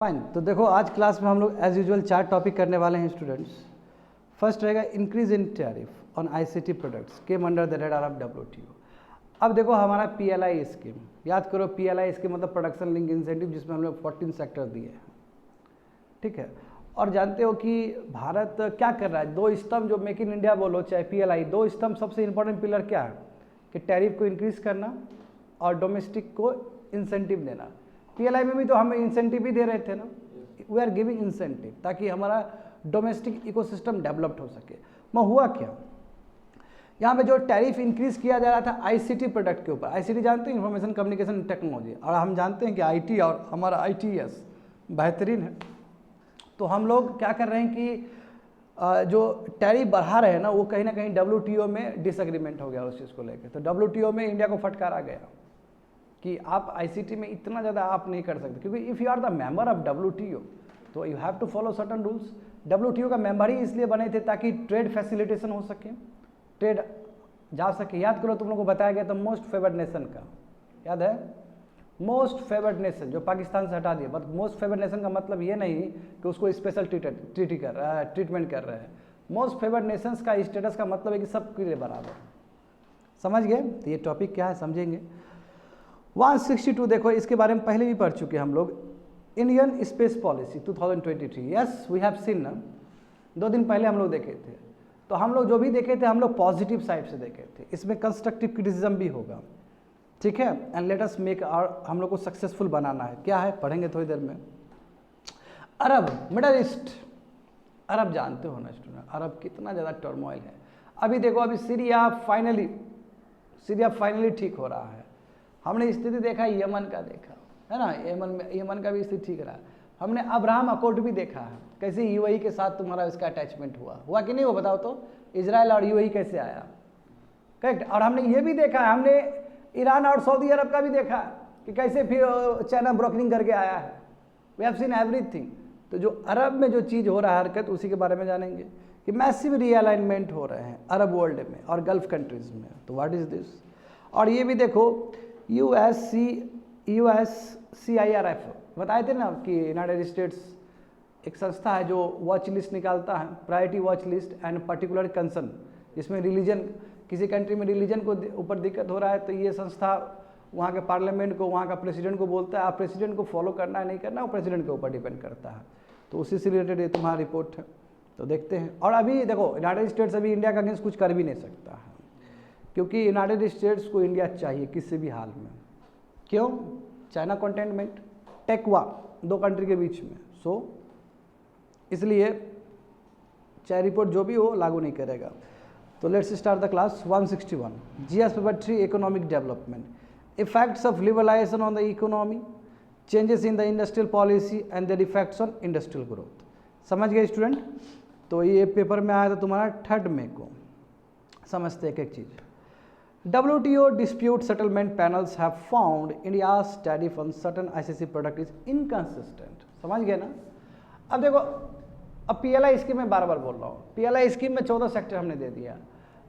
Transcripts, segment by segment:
Fine. तो देखो आज क्लास में हम लोग एज यूजुअल 4 टॉपिक करने वाले हैं स्टूडेंट्स। फर्स्ट रहेगा increase in tariff on ICT products came under the radar of WTO. अब देखो हमारा पीएलआई स्कीम, याद करो पीएलआई स्कीम मतलब प्रोडक्शन लिंक इंसेंटिव, जिसमें हम लोग 14 सेक्टर दिए हैं, ठीक है। और जानते हो कि भारत क्या कर रहा है, 2 स्तंभ जो मेक इन इंडिया बोलो चाहे पीएलआई, 2 स्तंभ सबसे इंपॉर्टेंट पिलर क्या है कि टैरिफ को इंक्रीज करना और डोमेस्टिक को इंसेंटिव देना। पीएलआई में भी तो हम इंसेंटिव ही दे रहे थे ना, वी आर गिविंग इंसेंटिव ताकि हमारा डोमेस्टिक इकोसिस्टम डेवलप्ड हो सके। मैं हुआ क्या, यहाँ पे जो टैरिफ इंक्रीज किया जा रहा था आईसीटी प्रोडक्ट के ऊपर। आईसीटी जानते हैं, इंफॉर्मेशन कम्युनिकेशन टेक्नोलॉजी, और हम जानते हैं कि आईटी और हमारा आईटीएस बेहतरीन है। तो हम लोग क्या कर रहे हैं कि जो टैरिफ बढ़ा रहे हैं ना, वो कहीं ना कहीं डब्ल्यूटीओ में डिसएग्रीमेंट हो गया उस चीज़ को लेकर। तो डब्ल्यूटीओ में इंडिया को फटकारा गया कि आप आईसीटी में इतना ज़्यादा आप नहीं कर सकते, क्योंकि if you are the member of WTO तो you have to follow certain rules. WTO का मेंबर ही इसलिए बने थे ताकि ट्रेड फैसिलिटेशन हो सके, ट्रेड जा सके। याद करो तुम लोगों को बताया गया था मोस्ट फेवर्ड नेशन का, याद है मोस्ट फेवर्ड नेशन, जो पाकिस्तान से हटा दिया। बट मोस्ट फेवर्ड नेशन का मतलब ये नहीं कि उसको स्पेशल ट्रीटमेंट कर रहे हैं। मोस्ट फेवर्ड नेशंस का स्टेटस का मतलब है कि सबके लिए बराबर। समझ गए? तो ये टॉपिक क्या है समझेंगे। 162 देखो, इसके बारे में पहले भी पढ़ चुके हम लोग। Indian space policy 2023, yes we have seen ना, 2 दिन पहले हम लोग देखे थे। तो हम लोग जो भी देखे थे हम लोग पॉजिटिव साइड से देखे थे, इसमें कंस्ट्रक्टिव क्रिटिसिज्म भी होगा, ठीक है। एंड लेट अस मेक और हम लोग को सक्सेसफुल बनाना है। क्या है पढ़ेंगे थोड़ी देर में। अरब, मिडल ईस्ट, अरब जानते हो ना स्टूडेंट, अरब कितना ज़्यादा टर्मोइल है। अभी देखो, अभी सीरिया फाइनली ठीक हो रहा है। हमने स्थिति देखा, यमन का देखा है ना, यमन का भी स्थिति ठीक रहा। हमने अब्राहम अकॉर्ड भी देखा है, कैसे यूएई के साथ तुम्हारा इसका अटैचमेंट हुआ कि नहीं, वो बताओ तो। इजराइल और यूएई कैसे आया, करेक्ट। और हमने ये भी देखा है, हमने ईरान और सऊदी अरब का भी देखा कि कैसे फिर चाइना ब्रोकरिंग करके आया है। We have seen everything. तो जो अरब में जो चीज़ हो रहा है हरकत, उसी के बारे में जानेंगे कि मैसिव रीअलाइनमेंट हो रहे हैं अरब वर्ल्ड में और गल्फ कंट्रीज में। तो व्हाट इज दिस। और ये भी देखो USCIRF बताए थे ना कि यूनाइटेड स्टेट्स एक संस्था है जो वॉच लिस्ट निकालता है, priority watch list and particular concern, जिसमें रिलीजन, किसी कंट्री में रिलीजन को ऊपर दिक्कत हो रहा है तो ये संस्था वहाँ के पार्लियामेंट को, वहाँ का प्रेसिडेंट को बोलता है आप प्रेसिडेंट को फॉलो करना है नहीं करना, वो प्रेसिडेंट के ऊपर डिपेंड करता है। तो उसी से रिलेटेड ये तुम्हारा रिपोर्ट है, तो देखते हैं। और अभी देखो यूनाइटेड स्टेट्स अभी इंडिया का अगेंस्ट कुछ कर भी नहीं सकता है, क्योंकि यूनाइटेड स्टेट्स को इंडिया चाहिए किसी भी हाल में। क्यों? चाइना कंटेनमेंट, टेकवा 2 कंट्री के बीच में, सो इसलिए चाहे रिपोर्ट जो भी हो लागू नहीं करेगा। तो let's start the class. 161 GS paper 3 economic development, effects of liberalisation on the economy, changes in the industrial policy and their effects on industrial growth. समझ गए स्टूडेंट? तो ये पेपर में आया था तुम्हारा 3 मई को। समझते एक एक चीज़। WTO dispute settlement panels have found India's tariff on certain ICC product is inconsistent। समझ गए ना? अब देखो, अब पीएलआई स्कीम में बार बार बोल रहा हूँ, पीएलआई स्कीम में 14 सेक्टर हमने दे दिया,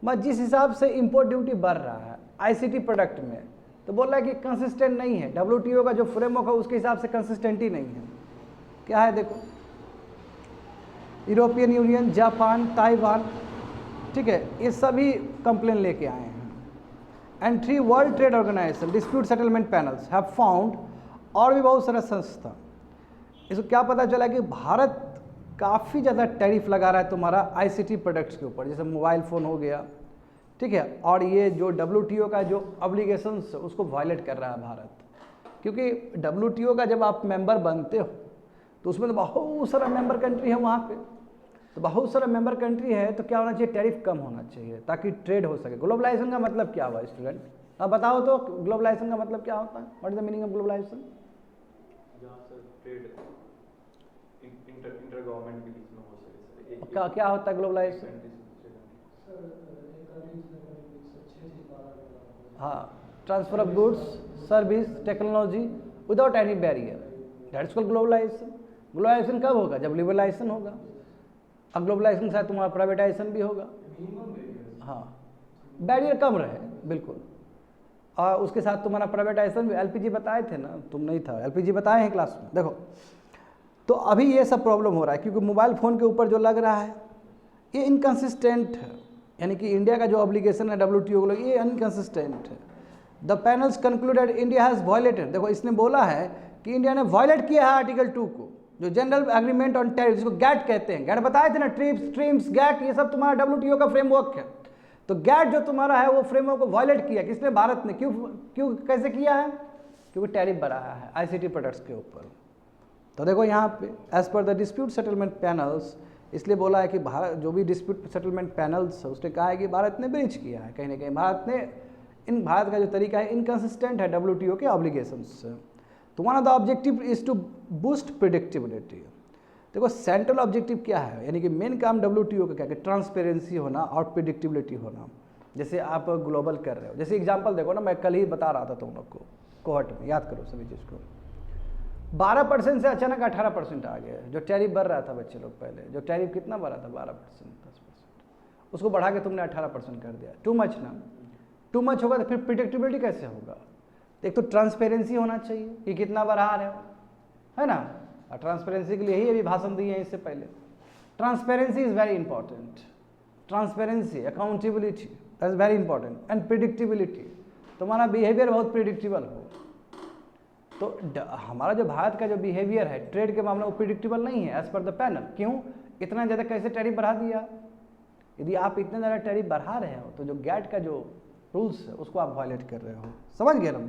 मगर जिस हिसाब से इंपोर्ट ड्यूटी बढ़ रहा है आईसीटी प्रोडक्ट में, तो बोल रहा है कि कंसिस्टेंट नहीं है। WTO का जो फ्रेमवर्क है उसके हिसाब से कंसिस्टेंट ही नहीं है। क्या है देखो, यूरोपियन यूनियन, जापान, ताइवान, ठीक है, ये सभी कंप्लेन लेके आए हैं। And 3 World Trade Organization dispute settlement panels have found, और भी बहुत सारा संस्था। इसको क्या पता चला कि भारत काफ़ी ज़्यादा टैरिफ लगा रहा है तुम्हारा आईसीटी प्रोडक्ट्स के ऊपर, जैसे मोबाइल फ़ोन हो गया, ठीक है। और ये जो WTO का जो ऑब्लिगेशंस उसको वायलेट कर रहा है भारत, क्योंकि WTO का जब आप मेंबर बनते हो तो उसमें तो बहुत सारा मेंबर कंट्री है वहाँ पे, तो बहुत सारा मेंबर कंट्री है, तो क्या होना चाहिए, टैरिफ कम होना चाहिए ताकि ट्रेड हो सके। ग्लोबलाइजेशन का मतलब क्या हुआ स्टूडेंट, अब बताओ तो ग्लोबलाइजेशन का मतलब क्या होता है, what is the meaning of globalisation? Inter government के बीच में हो सके। क्या होता है ग्लोबलाइजेशन? हाँ, transfer of goods, service, technology without any barrier, that's called globalisation. Globalisation कब होगा? जब लिबरलाइजेशन होगा। अब ग्लोबलाइजेशन के साथ तुम्हारा प्राइवेटाइजेशन भी होगा। हाँ, बैरियर कम रहे, बिल्कुल। और उसके साथ तुम्हारा प्राइवेटाइजेशन भी। एलपीजी बताए थे ना, तुम नहीं था, एलपीजी बताए हैं क्लास में। देखो तो अभी ये सब प्रॉब्लम हो रहा है क्योंकि मोबाइल फ़ोन के ऊपर जो लग रहा है ये इनकन्सिस्टेंट है, यानी कि इंडिया का जो ऑब्लिगेशन है WTO को ये इनकन्सिस्टेंट है। The panels concluded India has violated, देखो इसने बोला है कि इंडिया ने वायलेट किया है आर्टिकल 2 को, जो जनरल एग्रीमेंट ऑन टैरिफ, जिसको गैट कहते हैं। गैट बताए थे ना, ट्रिप्स, ट्रिम्स, गैट, ये सब तुम्हारा WTO का फ्रेमवर्क है। तो गैट जो तुम्हारा है वो फ्रेमवर्क को वायलेट किया, किसने? भारत ने। क्यों कैसे किया है? क्योंकि टैरिफ बढ़ाया है ICT प्रोडक्ट्स के ऊपर। तो देखो यहाँ पे एज पर द डिस्प्यूट सेटलमेंट पैनल्स, इसलिए बोला है कि भारत, जो भी डिस्प्यूट सेटलमेंट पैनल्स है उसने कहा है कि भारत ने ब्रीच किया है कहीं ना कहीं। भारत का जो तरीका है इनकन्सिस्टेंट है WTO के ऑब्लिगेशंस से। तो one of the objective is to boost predictability. देखो सेंट्रल ऑब्जेक्टिव क्या है, यानी कि मेन काम WTO का क्या है? ट्रांसपेरेंसी होना और प्रिडिक्टिबिलिटी होना। जैसे आप ग्लोबल कर रहे हो, जैसे एग्जांपल देखो ना, मैं कल ही बता रहा था तुम लोग को कोहट में, याद करो सभी चीज़ को। 12% से अचानक 18% आ गया। जो टैरिफ बढ़ रहा था बच्चे लोग पहले, जो टैरिफ कितना बढ़ा था 12%, 10%, उसको बढ़ा के तुमने 18% कर दिया। टू मच ना, टू मच होगा तो फिर प्रिडिक्टिबिलिटी कैसे होगा? एक तो ट्रांसपेरेंसी होना चाहिए कि कितना बढ़ा रहे हो, है ना। और ट्रांसपेरेंसी के लिए ही अभी भाषण दिए हैं इससे पहले। Transparency is very important. Transparency, accountability is very important and predictability, तुम्हारा बिहेवियर बहुत प्रिडिक्टेबल हो। तो हमारा जो भारत का जो बिहेवियर है ट्रेड के मामले में वो प्रिडिक्टेबल नहीं है एज पर द पैनल। क्यों? इतना ज़्यादा कैसे टैरिफ बढ़ा दिया? यदि आप इतना ज़्यादा टैरिफ बढ़ा रहे हो तो जो गैट का जो रूल्स है उसको आप वायलेट कर रहे हो। समझ गए ना,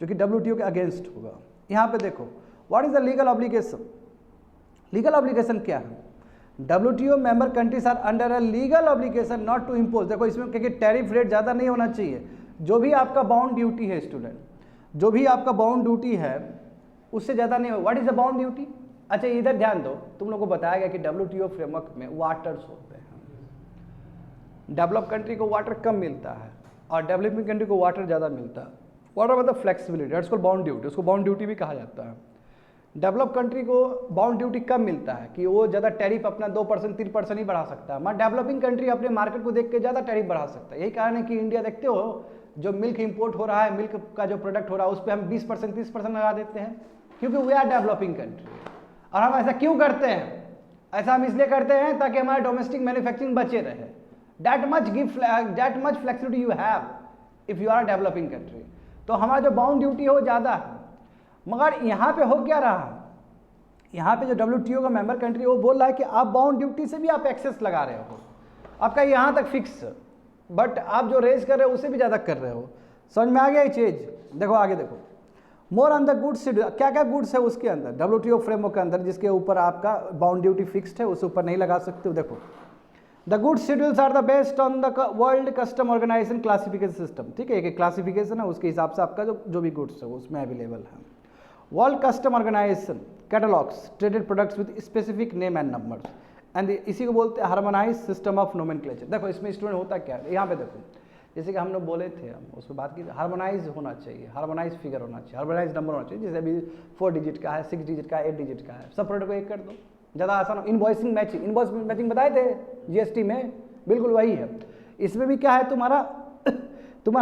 जो कि WTO के अगेंस्ट होगा। यहाँ पे देखो what is the legal obligation. Legal obligation क्या है? WTO member countries are under a legal obligation not to impose. देखो इसमें क्योंकि टैरिफ रेट ज़्यादा नहीं होना चाहिए। जो भी आपका बाउंड ड्यूटी है स्टूडेंट, जो भी आपका बाउंड ड्यूटी है उससे ज़्यादा नहीं हो। What is the bound duty? अच्छा इधर ध्यान दो, तुम लोग को बताया गया कि WTO फ्रेमवर्क में वाटर्स होते हैं। डेवलप कंट्री को वाटर कम मिलता है और डेवलपिंग कंट्री को वाटर ज़्यादा मिलता है। वाटर मतलब flexibility, that's called bound duty, उसको बाउंड ड्यूटी भी कहा जाता है। डेवलप कंट्री को बाउंड ड्यूटी कम मिलता है कि वो ज़्यादा टैरिफ अपना 2% 3% ही बढ़ा सकता है, मगर डेवलपिंग कंट्री अपने मार्केट को देख के ज़्यादा टैरिफ बढ़ा सकता है। यही कारण है कि इंडिया देखते हो जो मिल्क इंपोर्ट हो रहा है, मिल्क का जो प्रोडक्ट हो रहा है उस पर हम 20% 30% लगा देते हैं, क्योंकि वी आर डेवलपिंग कंट्री। और हम ऐसा क्यों करते हैं? ऐसा हम इसलिए करते हैं ताकि हमारा डोमेस्टिक मैन्युफैक्चरिंग बचे रहे। that much flexibility you have if you are a developing country। तो हमारा जो बाउंड ड्यूटी है वो ज़्यादा है। मगर यहाँ पे हो क्या रहा, यहाँ पे जो WTO का मेंबर कंट्री वो बोल रहा है कि आप बाउंड ड्यूटी से भी आप एक्सेस लगा रहे हो, आपका यहाँ तक फिक्स, बट आप जो रेज कर रहे हो उससे भी ज़्यादा कर रहे हो। समझ में आ गया ये चीज़? देखो आगे देखो, more on the goods schedule, क्या क्या गुड्स है उसके अंदर WTO फ्रेमवर्क के अंदर जिसके ऊपर आपका बाउंड ड्यूटी फिक्स्ड है, उसके ऊपर नहीं लगा सकते हो। देखो the goods schedules are the based on the world custom organisation classification system. ठीक है, एक क्लासिफिकेशन है, उसके हिसाब से आपका जो भी गुड्स है उसमें अवेलेबल है। World custom organisation catalogues traded products with specific name and numbers and इसी को बोलते हैं हार्मोनाइज सिस्टम ऑफ नोमेनक्लेचर। देखो इसमें स्टूडेंट होता क्या है, यहाँ पे देखो जैसे कि हम लोग बोले थे, हम उस पर बात की, हार्मोनाइज होना चाहिए, हार्मोनाइज फिगर होना चाहिए, हार्मोनाइज नंबर होना चाहिए। जैसे अभी 4 डिजिट का है, 6 डिजिट का है, 8 डिजिट का है, सब प्रोडक्ट को एक कर दो, ज़्यादा आसान हो। इनवॉइसिंग मैचिंग, इनवॉइस मैचिंग बताए थे GST में, बिल्कुल वही है। इसमें भी क्या है तुम्हारा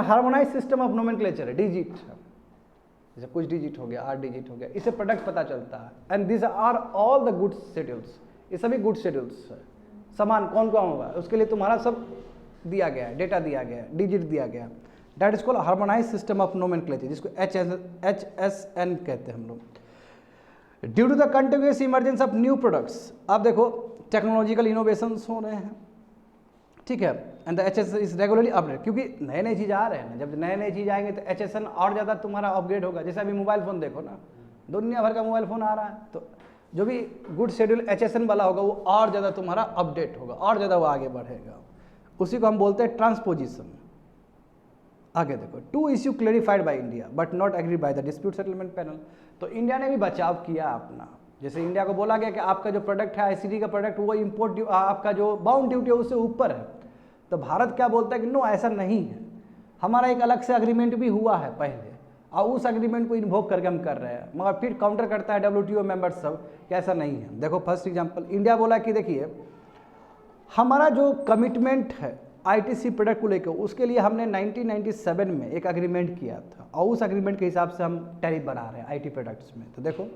हार्मोनाइज सिस्टम ऑफ नोमेनक्लेचर है, डिजिट, जैसे कुछ डिजिट हो गया, 8 डिजिट हो गया, इससे प्रोडक्ट पता चलता है। And this are all the goods schedules, ये सभी गुड्स शेड्यूल्स है। सामान कौन कौन होगा उसके लिए तुम्हारा सब दिया गया है, डेटा दिया गया है, डिजिट दिया गया है। That is called harmonise system of nomenclature, जिसको HSN कहते हैं हम लोग। Due to the continuous emergence of new products, अब देखो टेक्नोलॉजिकल इनोवेशंस हो रहे हैं, ठीक है, and the HSN is regularly update, क्योंकि नए नए चीज़ आ रहे हैं ना, जब नए नए चीज़ आएंगे तो HSN और ज़्यादा तुम्हारा अपग्रेड होगा। जैसे अभी मोबाइल फ़ोन देखो ना, दुनिया भर का मोबाइल फ़ोन आ रहा है, तो जो भी गुड शेड्यूल HSN वाला होगा वो और ज़्यादा तुम्हारा अपडेट होगा, और ज़्यादा वो आगे बढ़ेगा। उसी को हम बोलते हैं ट्रांसपोजिशन। आगे देखो, 2 issue clarified by India but not agreed by the dispute settlement panel. तो इंडिया ने भी बचाव किया अपना, जैसे इंडिया को बोला गया कि आपका जो प्रोडक्ट है ICT का प्रोडक्ट, वो इम्पोर्ट आपका जो बाउंड ड्यूटी है उससे ऊपर है। तो भारत क्या बोलता है कि नो, ऐसा नहीं है, हमारा एक अलग से अग्रीमेंट भी हुआ है पहले, और उस अग्रीमेंट को इन्वोक करके हम कर रहे हैं। मगर फिर काउंटर करता है WTO मेंबर्स सब कि ऐसा नहीं है। देखो फर्स्ट एग्जांपल, इंडिया बोला कि देखिए हमारा जो कमिटमेंट है ITC प्रोडक्ट को लेकर, उसके लिए हमने 1997 में एक अग्रीमेंट किया था, और उस अग्रीमेंट के हिसाब से हम टैरिफ बढ़ा रहे हैं IT प्रोडक्ट्स में। तो देखो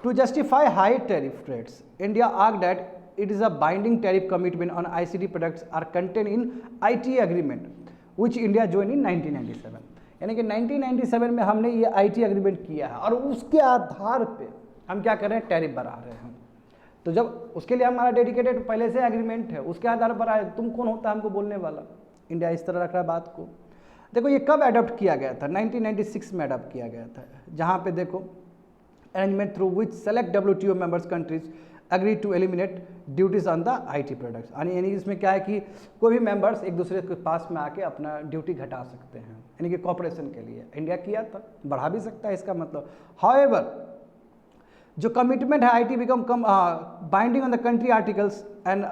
To justify high tariff rates, India argued that it is a binding tariff commitment on ICT products are contained in ITA agreement, which India joined in 1997. यानी कि 1997 में हमने ये ITA agreement किया है और उसके आधार पे हम क्या कर रहे हैं, टैरिफ बढ़ा रहे हैं। तो जब उसके लिए हमारा डेडिकेटेड पहले से एग्रीमेंट है, उसके आधार पर आए, तुम कौन होता है हमको बोलने वाला। इंडिया इस तरह रख रहा है बात को। देखो ये कब अडॉप्ट किया गया था, 1996 में अडॉप्ट किया गया था, जहाँ पे देखो arrangement through which select WTO members countries agree to eliminate duties on the IT products। यानी इसमें क्या है कि कोई भी मेंबर्स एक दूसरे के पास में आके अपना ड्यूटी घटा सकते हैं, यानी कि कॉपरेशन के लिए इंडिया किया था, बढ़ा भी सकता है इसका मतलब। हाउएवर जो कमिटमेंट है IT become binding on the country articles and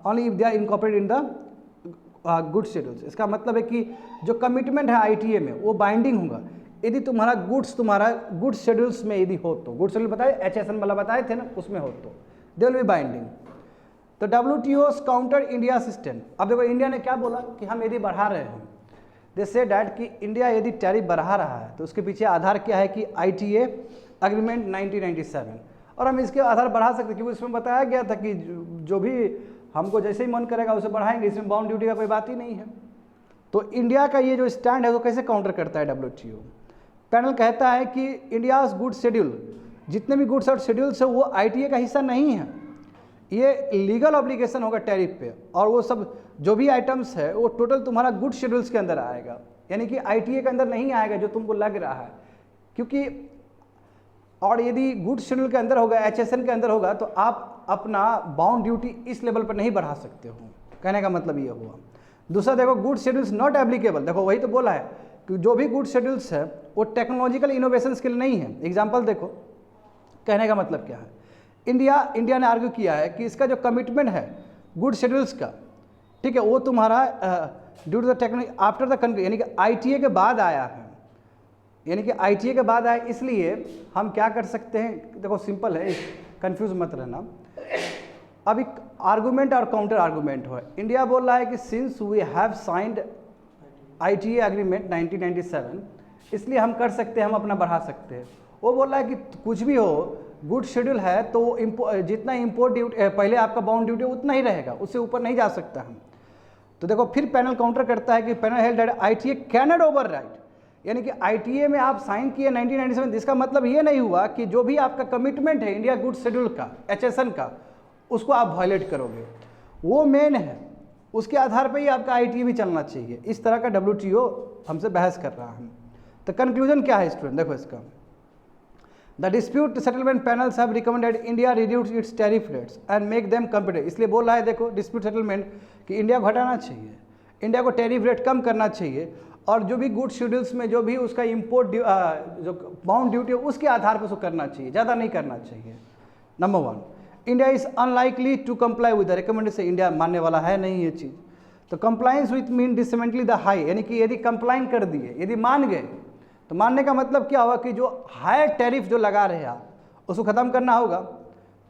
only if they are incorporated in the good schedules. इसका मतलब है कि जो कमिटमेंट है ITA में वो बाइंडिंग होगा यदि तुम्हारा गुड शेड्यूल्स में यदि हो तो। गुड शेड्यूल बताए HSN वाला बताए थे ना, उसमें हो तो दे विल बी बाइंडिंग। तो WTO's काउंटर इंडिया सिस्टम। अब देखो इंडिया ने क्या बोला कि हम यदि बढ़ा रहे हैं, दे से डैट कि इंडिया यदि टैरिफ बढ़ा रहा है तो उसके पीछे आधार क्या है कि ITA एग्रीमेंट 1997, और हम इसके आधार बढ़ा सकते हैं क्योंकि उसमें बताया गया था कि जो भी हमको जैसे ही मन करेगा उसे बढ़ाएंगे, इसमें बाउंड ड्यूटी का कोई बात ही नहीं है। तो इंडिया का ये जो स्टैंड है वो कैसे काउंटर करता है WTO। पैनल कहता है कि इंडियाज गुड शेड्यूल, जितने भी गुड्स और शेड्यूल्स है वो ITA का हिस्सा नहीं है, ये लीगल ऑब्लिगेशन होगा टैरिफ पे, और वो सब जो भी आइटम्स है वो टोटल तुम्हारा गुड शेड्यूल्स के अंदर आएगा, यानी कि ITA के अंदर नहीं आएगा जो तुमको लग रहा है। क्योंकि और यदि गुड शेड्यूल के अंदर होगा, HSN के अंदर होगा, तो आप अपना बाउंड ड्यूटी इस लेवल पर नहीं बढ़ा सकते हो, कहने का मतलब ये हुआ। दूसरा देखो गुड शेड्यूल्स नॉट एप्लीकेबल, देखो वही तो बोला है कि जो भी गुड शेड्यूल्स है वो टेक्नोलॉजिकल इनोवेशंस के लिए नहीं है। एग्जांपल देखो, कहने का मतलब क्या है, इंडिया ने आर्ग्यू किया है कि इसका जो कमिटमेंट है गुड शेड्यूल्स का, ठीक है, वो तुम्हारा due to the technology after the country, यानी कि ITA के बाद आया है, यानी कि ITA के बाद आया, इसलिए हम क्या कर सकते हैं। देखो सिंपल है, कंफ्यूज मत रहना। अब एक आर्गूमेंट और काउंटर आर्गूमेंट हो, इंडिया बोल रहा है कि since we have signed ITA agreement 1997, इसलिए हम कर सकते हैं, हम अपना बढ़ा सकते हैं। वो बोल रहा है कि कुछ भी हो, गुड शेड्यूल है तो जितना इम्पोर्ट ड्यूटी पहले आपका बाउंड ड्यूटी उतना ही रहेगा, उससे ऊपर नहीं जा सकता हम। तो देखो फिर पैनल काउंटर करता है कि panel held that ITA can not override, यानी कि ITA में आप साइन किए 1997, इसका मतलब ये नहीं हुआ कि जो भी आपका कमिटमेंट है इंडिया गुड शेड्यूल का, HSN का, उसको आप वायलेट करोगे, वो मेन है, उसके आधार पर ही आपका ITA भी चलना चाहिए। इस तरह का WTO हमसे बहस कर रहा है। तो कंक्लूजन क्या है स्टूडेंट, देखो इसका, the dispute settlement panels have recommended India reduce it's tariff rates and make them competitive. इसलिए बोल रहा है देखो डिस्प्यूट सेटलमेंट कि इंडिया को घटाना चाहिए, इंडिया को टैरिफ रेट कम करना चाहिए, और जो भी गुड शेड्यूल्स में जो भी उसका इम्पोर्ट जो बाउंड ड्यूटी है उसके आधार पर उसको करना चाहिए, ज़्यादा नहीं करना चाहिए। Number 1, India is unlikely to comply with the recommendation, India मानने वाला है नहीं ये चीज़। तो compliance with mean dismantle the high, यानी कि यदि कंप्लाइन कर दिए, यदि मान गए, तो मानने का मतलब क्या हुआ कि जो हाई टैरिफ जो लगा रहे आप उसको ख़त्म करना होगा,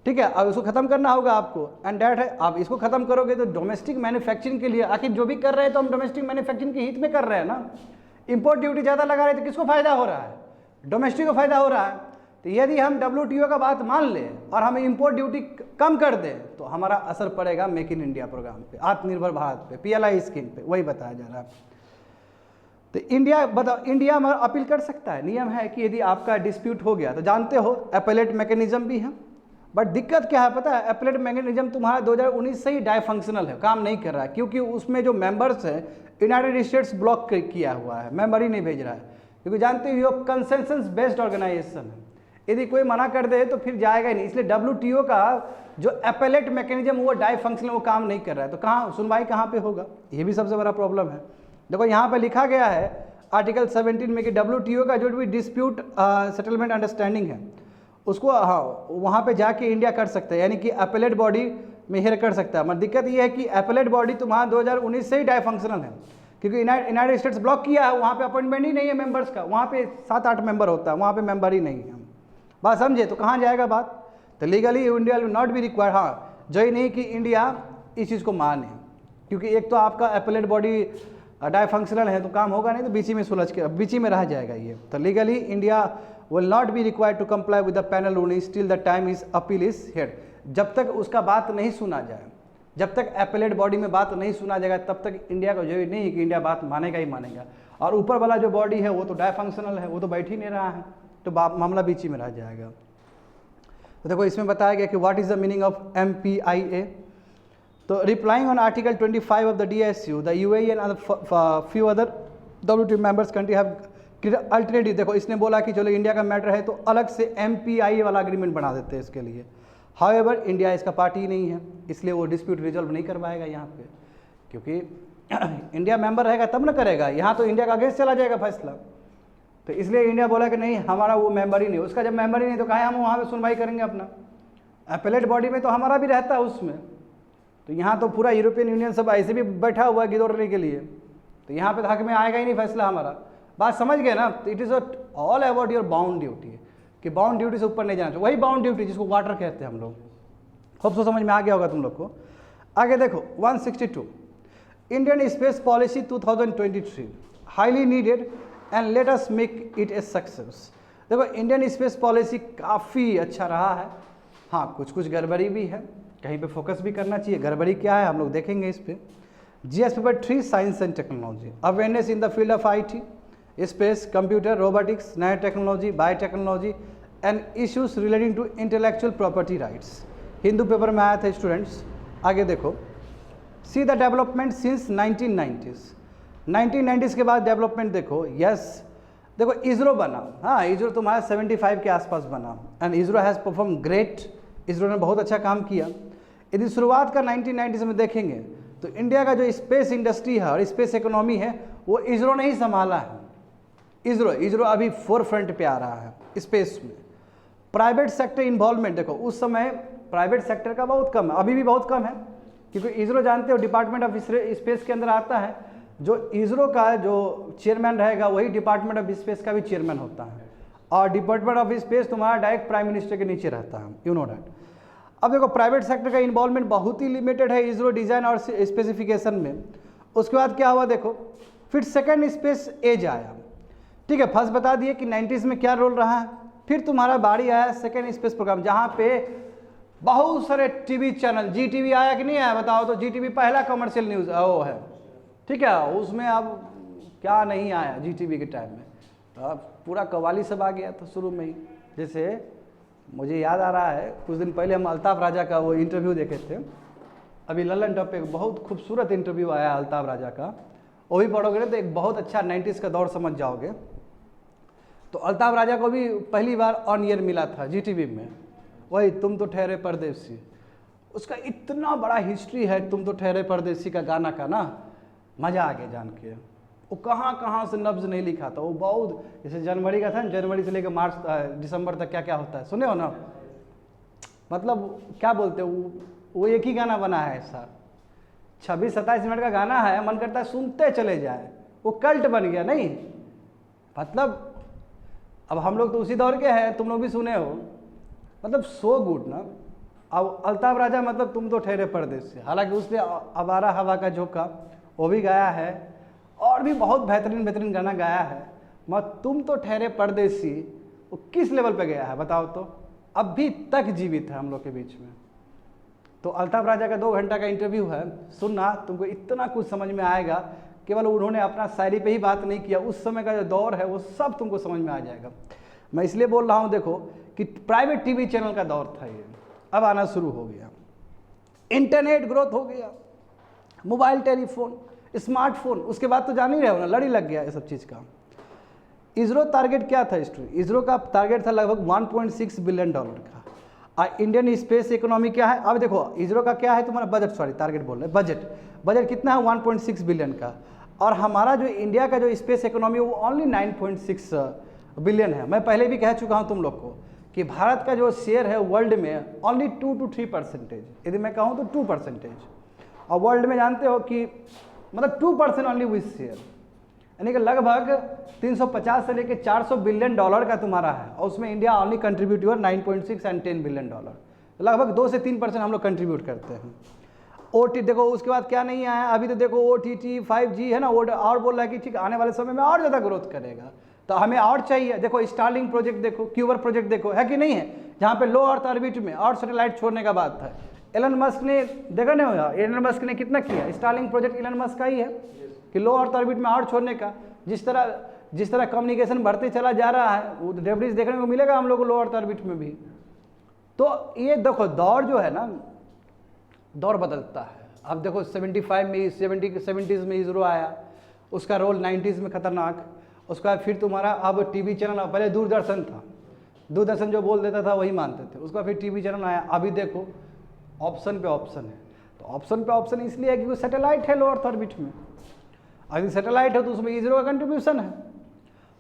ठीक है, अब उसको ख़त्म करना होगा आपको, एंड डैट है, आप इसको ख़त्म करोगे तो डोमेस्टिक मैन्युफैक्चरिंग के लिए, आखिर जो भी कर रहे हैं तो हम डोमेस्टिक मैन्युफैक्चरिंग के हित में कर रहे हैं ना। इंपोर्ट ड्यूटी ज़्यादा लगा रहे तो किसको फ़ायदा हो रहा है, डोमेस्टिक को फ़ायदा हो रहा है। तो यदि हम WTO का बात मान लें और हम इंपोर्ट ड्यूटी कम कर दें तो हमारा असर पड़ेगा मेक इन इंडिया प्रोग्राम पे, आत्मनिर्भर भारत पे, PLI स्कीम पे, वही बताया जा रहा है। तो इंडिया बताओ, इंडिया हमारा अपील कर सकता है, नियम है कि यदि आपका डिस्प्यूट हो गया तो जानते हो एपेलेट मैकेनिज्म भी है, बट दिक्कत क्या है पता है, एपेलेट मैकेनिज्म तुम्हारा 2019 से ही डायफंक्शनल है, काम नहीं कर रहा है, क्योंकि उसमें जो मेंबर्स हैं यूनाइटेड स्टेट्स ब्लॉक किया हुआ है, मेंबर ही नहीं भेज रहा है, क्योंकि जानते हो कंसेंसस बेस्ड ऑर्गेनाइजेशन है, यदि कोई मना कर दे तो फिर जाएगा ही नहीं। इसलिए WTO का जो एपेलेट मैकेनिज्म वो डायफंक्शनल, वो काम नहीं कर रहा है, तो कहाँ सुनवाई कहाँ पे होगा, ये भी सबसे बड़ा प्रॉब्लम है। देखो यहाँ पे लिखा गया है आर्टिकल 17 में कि WTO का जो भी डिस्प्यूट सेटलमेंट अंडरस्टैंडिंग है उसको वहाँ पे जाके इंडिया कर सकता है, यानी कि एपेलेट बॉडी में हेयर कर सकता है। मगर दिक्कत ये है कि एपेलेट बॉडी तुम्हारा 2019 से ही डायफंक्शनल है, क्योंकि यूनाइटेड स्टेट्स ब्लॉक किया है, वहाँ पे अपॉइंटमेंट ही नहीं है मेंबर्स का, वहाँ पे 7-8 मेंबर होता है, वहाँ पे मेंबर ही नहीं है। बात समझे, तो कहाँ जाएगा बात, तो legally India will not be required. हाँ, जो ही नहीं कि इंडिया इस चीज़ को माने, क्योंकि एक तो आपका एपेलेट बॉडी डायफंक्शनल है तो काम होगा नहीं, तो बीच में सुलझ के बीच में रह जाएगा ये। तो legally India will not be required to comply with the panel ruling till the time is appeal is heard. जब तक उसका बात नहीं सुना जाए, जब तक एपेलेट बॉडी में बात नहीं सुना जाएगा, तब तक इंडिया को जरूरी नहीं है कि इंडिया बात मानेगा ही मानेगा। और ऊपर वाला जो बॉडी है वो तो डायफंक्शनल है, वो तो बैठ ही नहीं रहा है, तो मामला बीच ही में रह जाएगा। तो देखो इसमें बताया गया कि what is the meaning of MPIA। तो replying on article 25 of the DSU, the UAE and few other WTO members country have alternative. देखो इसने बोला कि चलो इंडिया का मैटर है तो अलग से MPIA वाला एग्रीमेंट बना देते हैं इसके लिए। हाउएवर इंडिया इसका पार्टी ही नहीं है, इसलिए वो डिस्प्यूट रिजॉल्व नहीं कर पाएगा यहाँ पे, क्योंकि इंडिया मेंबर रहेगा तब ना करेगा, यहाँ तो इंडिया का अगेंस्ट चला जाएगा फैसला। तो इसलिए इंडिया बोला कि नहीं हमारा वो मेंबर ही नहीं, उसका जब मेंबर ही नहीं तो कहाँ हम वहाँ पे सुनवाई करेंगे अपना। एपेलेट बॉडी में तो हमारा भी रहता है उसमें, तो यहाँ तो पूरा यूरोपियन यूनियन सब ऐसे भी बैठा हुआ है गिदोड़ने के लिए, तो यहाँ पे हक में आएगा ही नहीं फैसला हमारा। बात समझ गए ना। तो it is all about your bound duty, कि बाउंड ड्यूटी से ऊपर नहीं जाना चाहिए, वही बाउंड ड्यूटी जिसको वाटर कहते हैं हम लोग। होप सो समझ में आ गया होगा तुम लोग को। आगे देखो 162 Indian space policy 2023 highly needed and let us make it a success. देखो इंडियन स्पेस पॉलिसी काफ़ी अच्छा रहा है, हाँ कुछ कुछ गड़बड़ी भी है, कहीं पे फोकस भी करना चाहिए। गड़बड़ी क्या है हम लोग देखेंगे इस पे। GS paper 3 science and technology, awareness in the field of IT, space, computer, robotics, nano technology, biotechnology and issues relating to intellectual property rights. Hindu paper में आया था स्टूडेंट्स। आगे देखो, see the development since 1990s के बाद development देखो। Yes देखो इसरो बना, हाँ इसरो तुम्हारा 75 के आसपास बना, and ISRO has perform great. ISRO ने बहुत अच्छा काम किया। यदि शुरुआत का 1990s में देखेंगे तो इंडिया का जो स्पेस इंडस्ट्री है और स्पेस इकोनॉमी है वो इसरो ने ही संभाला है। इसरो अभी फोर फ्रंट पे आ रहा है स्पेस में। प्राइवेट सेक्टर इन्वॉल्वमेंट देखो, उस समय प्राइवेट सेक्टर का बहुत कम है, अभी भी बहुत कम है, क्योंकि इसरो जानते हो डिपार्टमेंट ऑफ स्पेस के अंदर आता है। जो इसरो का जो चेयरमैन रहेगा वही डिपार्टमेंट ऑफ स्पेस का भी चेयरमैन होता है, और डिपार्टमेंट ऑफ स्पेस तुम्हारा डायरेक्ट प्राइम मिनिस्टर के नीचे रहता है, यू नो डैट। अब देखो प्राइवेट सेक्टर का इन्वॉल्वमेंट बहुत ही लिमिटेड है इसरो डिज़ाइन और स्पेसिफिकेशन में। उसके बाद क्या हुआ देखो, फिर सेकेंड स्पेस एज आया, ठीक है। फर्स्ट बता दिए कि 90s में क्या रोल रहा है, फिर तुम्हारा बारी आया सेकेंड स्पेस प्रोग्राम, जहाँ पे बहुत सारे टीवी चैनल, GTV आया कि नहीं आया बताओ तो। GTV पहला कमर्शियल न्यूज़ वो है, ठीक है। उसमें अब क्या नहीं आया GTV के टाइम में, पूरा कव्वाली सब आ गया था शुरू में ही। जैसे मुझे याद आ रहा है कुछ दिन पहले हम अल्ताफ राजा का वो इंटरव्यू देखे थे, अभी ललन टॉप पे एक बहुत खूबसूरत इंटरव्यू आया अल्ताफ राजा का, वो भी पढ़ोगे ना तो एक बहुत अच्छा 90s का दौर समझ जाओगे। तो अल्ताफ राजा को भी पहली बार ऑन ईयर मिला था GTV में, वही तुम तो ठहरे परदेसी। उसका इतना बड़ा हिस्ट्री है तुम तो ठहरे परदेसी का गाना का ना, मज़ा आ गया जान के। वो कहाँ कहाँ से लफ्ज़ नहीं लिखा था, वो बहुत जैसे जनवरी का था, जनवरी से लेकर मार्च दिसंबर तक क्या क्या होता है सुने हो ना, मतलब क्या बोलते हो, वो एक ही गाना बना है ऐसा, 26-27 मिनट का गाना है, मन करता है सुनते चले जाए, वो कल्ट बन गया नहीं। मतलब अब हम लोग तो उसी दौर के हैं, तुम लोग भी सुने हो, मतलब सो गुड ना। अब अल्ताफ राजा मतलब तुम तो ठहरे परदेसी, हालांकि उसने आवारा हवा का झोंका वो भी गाया है, और भी बहुत बेहतरीन गाना गाया है। मत तुम तो ठहरे परदेसी वो किस लेवल पे गया है बताओ तो, अभी तक जीवित है हम लोग के बीच में। तो अल्ताफ राजा का 2 घंटा का इंटरव्यू है, सुनना तुमको इतना कुछ समझ में आएगा। केवल उन्होंने अपना शायरी पे ही बात नहीं किया, उस समय का जो दौर है वो सब तुमको समझ में आ जाएगा। मैं इसलिए बोल रहा हूँ देखो कि प्राइवेट टीवी चैनल का दौर था ये, अब आना शुरू हो गया, इंटरनेट ग्रोथ हो गया, मोबाइल टेलीफोन, स्मार्टफोन, उसके बाद तो जान ही रहे हो ना, लड़ी लग गया ये सब चीज़ का। इसरो टारगेट क्या था, इसरो का टारगेट था लगभग $1.6 बिलियन का। इंडियन स्पेस इकोनॉमी क्या है, अब देखो इसरो का क्या है तुम्हारा बजट, सॉरी टारगेट बोल रहे, बजट कितना है 1.6 बिलियन का, और हमारा जो इंडिया का जो स्पेस इकोनॉमी वो ओनली 9.6 बिलियन है। मैं पहले भी कह चुका हूँ तुम लोग को कि भारत का जो शेयर है वर्ल्ड में ओनली 2 to 3%, यदि मैं कहूँ तो 2%, और वर्ल्ड में जानते हो कि मतलब 2% ओनली विथ शेयर, यानी कि लगभग 350 से लेकर $400 बिलियन का तुम्हारा है, और उसमें India only contribute your 9.6 and 10 billion dollar, लगभग 2 से 3% हम लोग कंट्रीब्यूट करते हैं। OT देखो उसके बाद क्या नहीं आया, अभी तो देखो OTT 5G है ना, और बोल रहा है कि ठीक आने वाले समय में और ज़्यादा ग्रोथ करेगा। तो तो हमें और चाहिए। देखो स्टारलिंक प्रोजेक्ट देखो, क्यूबर प्रोजेक्ट देखो, है कि नहीं है, जहाँ पे लो अर्थ ऑर्बिट में और सैटेलाइट छोड़ने का बात है। एलन मस्क ने, देखा नहीं होगा, एलन मस्क ने कितना किया, स्टारलिंक प्रोजेक्ट एलन मस्क का ही है कि लो अर्थ ऑर्बिट में और छोड़ने का। जिस तरह कम्युनिकेशन बढ़ते चला जा रहा है, वो डेब्रिस देखने को मिलेगा हम लोग को लो अर्थ ऑर्बिट में भी। तो ये देखो दौर जो है ना, दौर बदलता है। अब देखो 75 में 70s में इसरो आया, उसका रोल 90s में खतरनाक। उसके बाद फिर तुम्हारा अब टीवी चैनल, पहले दूरदर्शन था, दूरदर्शन जो बोल देता था वही मानते थे। उसका फिर टीवी चैनल आया। अभी देखो ऑप्शन पे ऑप्शन है। तो ऑप्शन पे ऑप्शन इसलिए है क्योंकि सैटेलाइट है लो अर्थ ऑर्बिट में। अगर सैटेलाइट है तो उसमें इसरो का कंट्रीब्यूशन है।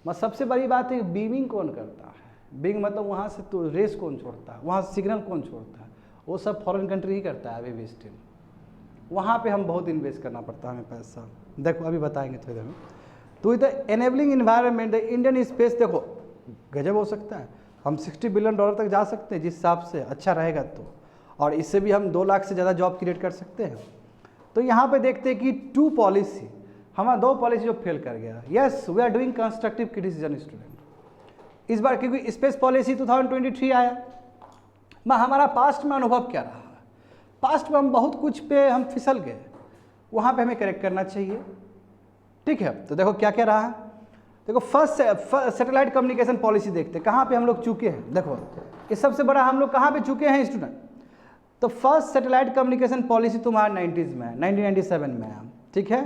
बस सबसे बड़ी बात है बीमिंग कौन करता है। बीमिंग मतलब वहाँ से तो रेस कौन छोड़ता है, वहाँ से सिग्नल कौन छोड़ता है, वो सब फॉरेन कंट्री ही करता है अभी भी स्टिल। वहाँ पे हम बहुत इन्वेस्ट करना पड़ता है हमें पैसा। देखो अभी बताएंगे थोड़ी देर में। तो the enabling environment the Indian space, देखो गजब हो सकता है, हम $60 बिलियन तक जा सकते हैं जिस हिसाब से अच्छा रहेगा तो, और इससे भी हम 2 लाख से ज़्यादा जॉब क्रिएट कर सकते हैं। तो यहाँ पे देखते हैं कि 2 पॉलिसी, हमारा 2 पॉलिसी जो फेल कर गया। Yes we are doing constructive criticism student इस बार, क्योंकि स्पेस पॉलिसी 2023 आया। मैं हमारा पास्ट में अनुभव क्या रहा, पास्ट में हम बहुत कुछ पे हम फिसल गए, वहाँ पे हमें करेक्ट करना चाहिए। ठीक है, तो देखो क्या क्या रहा है। देखो फर्स्ट सैटेलाइट कम्युनिकेशन पॉलिसी देखते हैं कहाँ पे हम लोग चूके हैं। देखो ये सबसे बड़ा हम लोग कहाँ पे चूके हैं स्टूडेंट। तो फर्स्ट सैटेलाइट कम्युनिकेशन पॉलिसी तुम्हारा 90s में है, 1997 में है। ठीक है,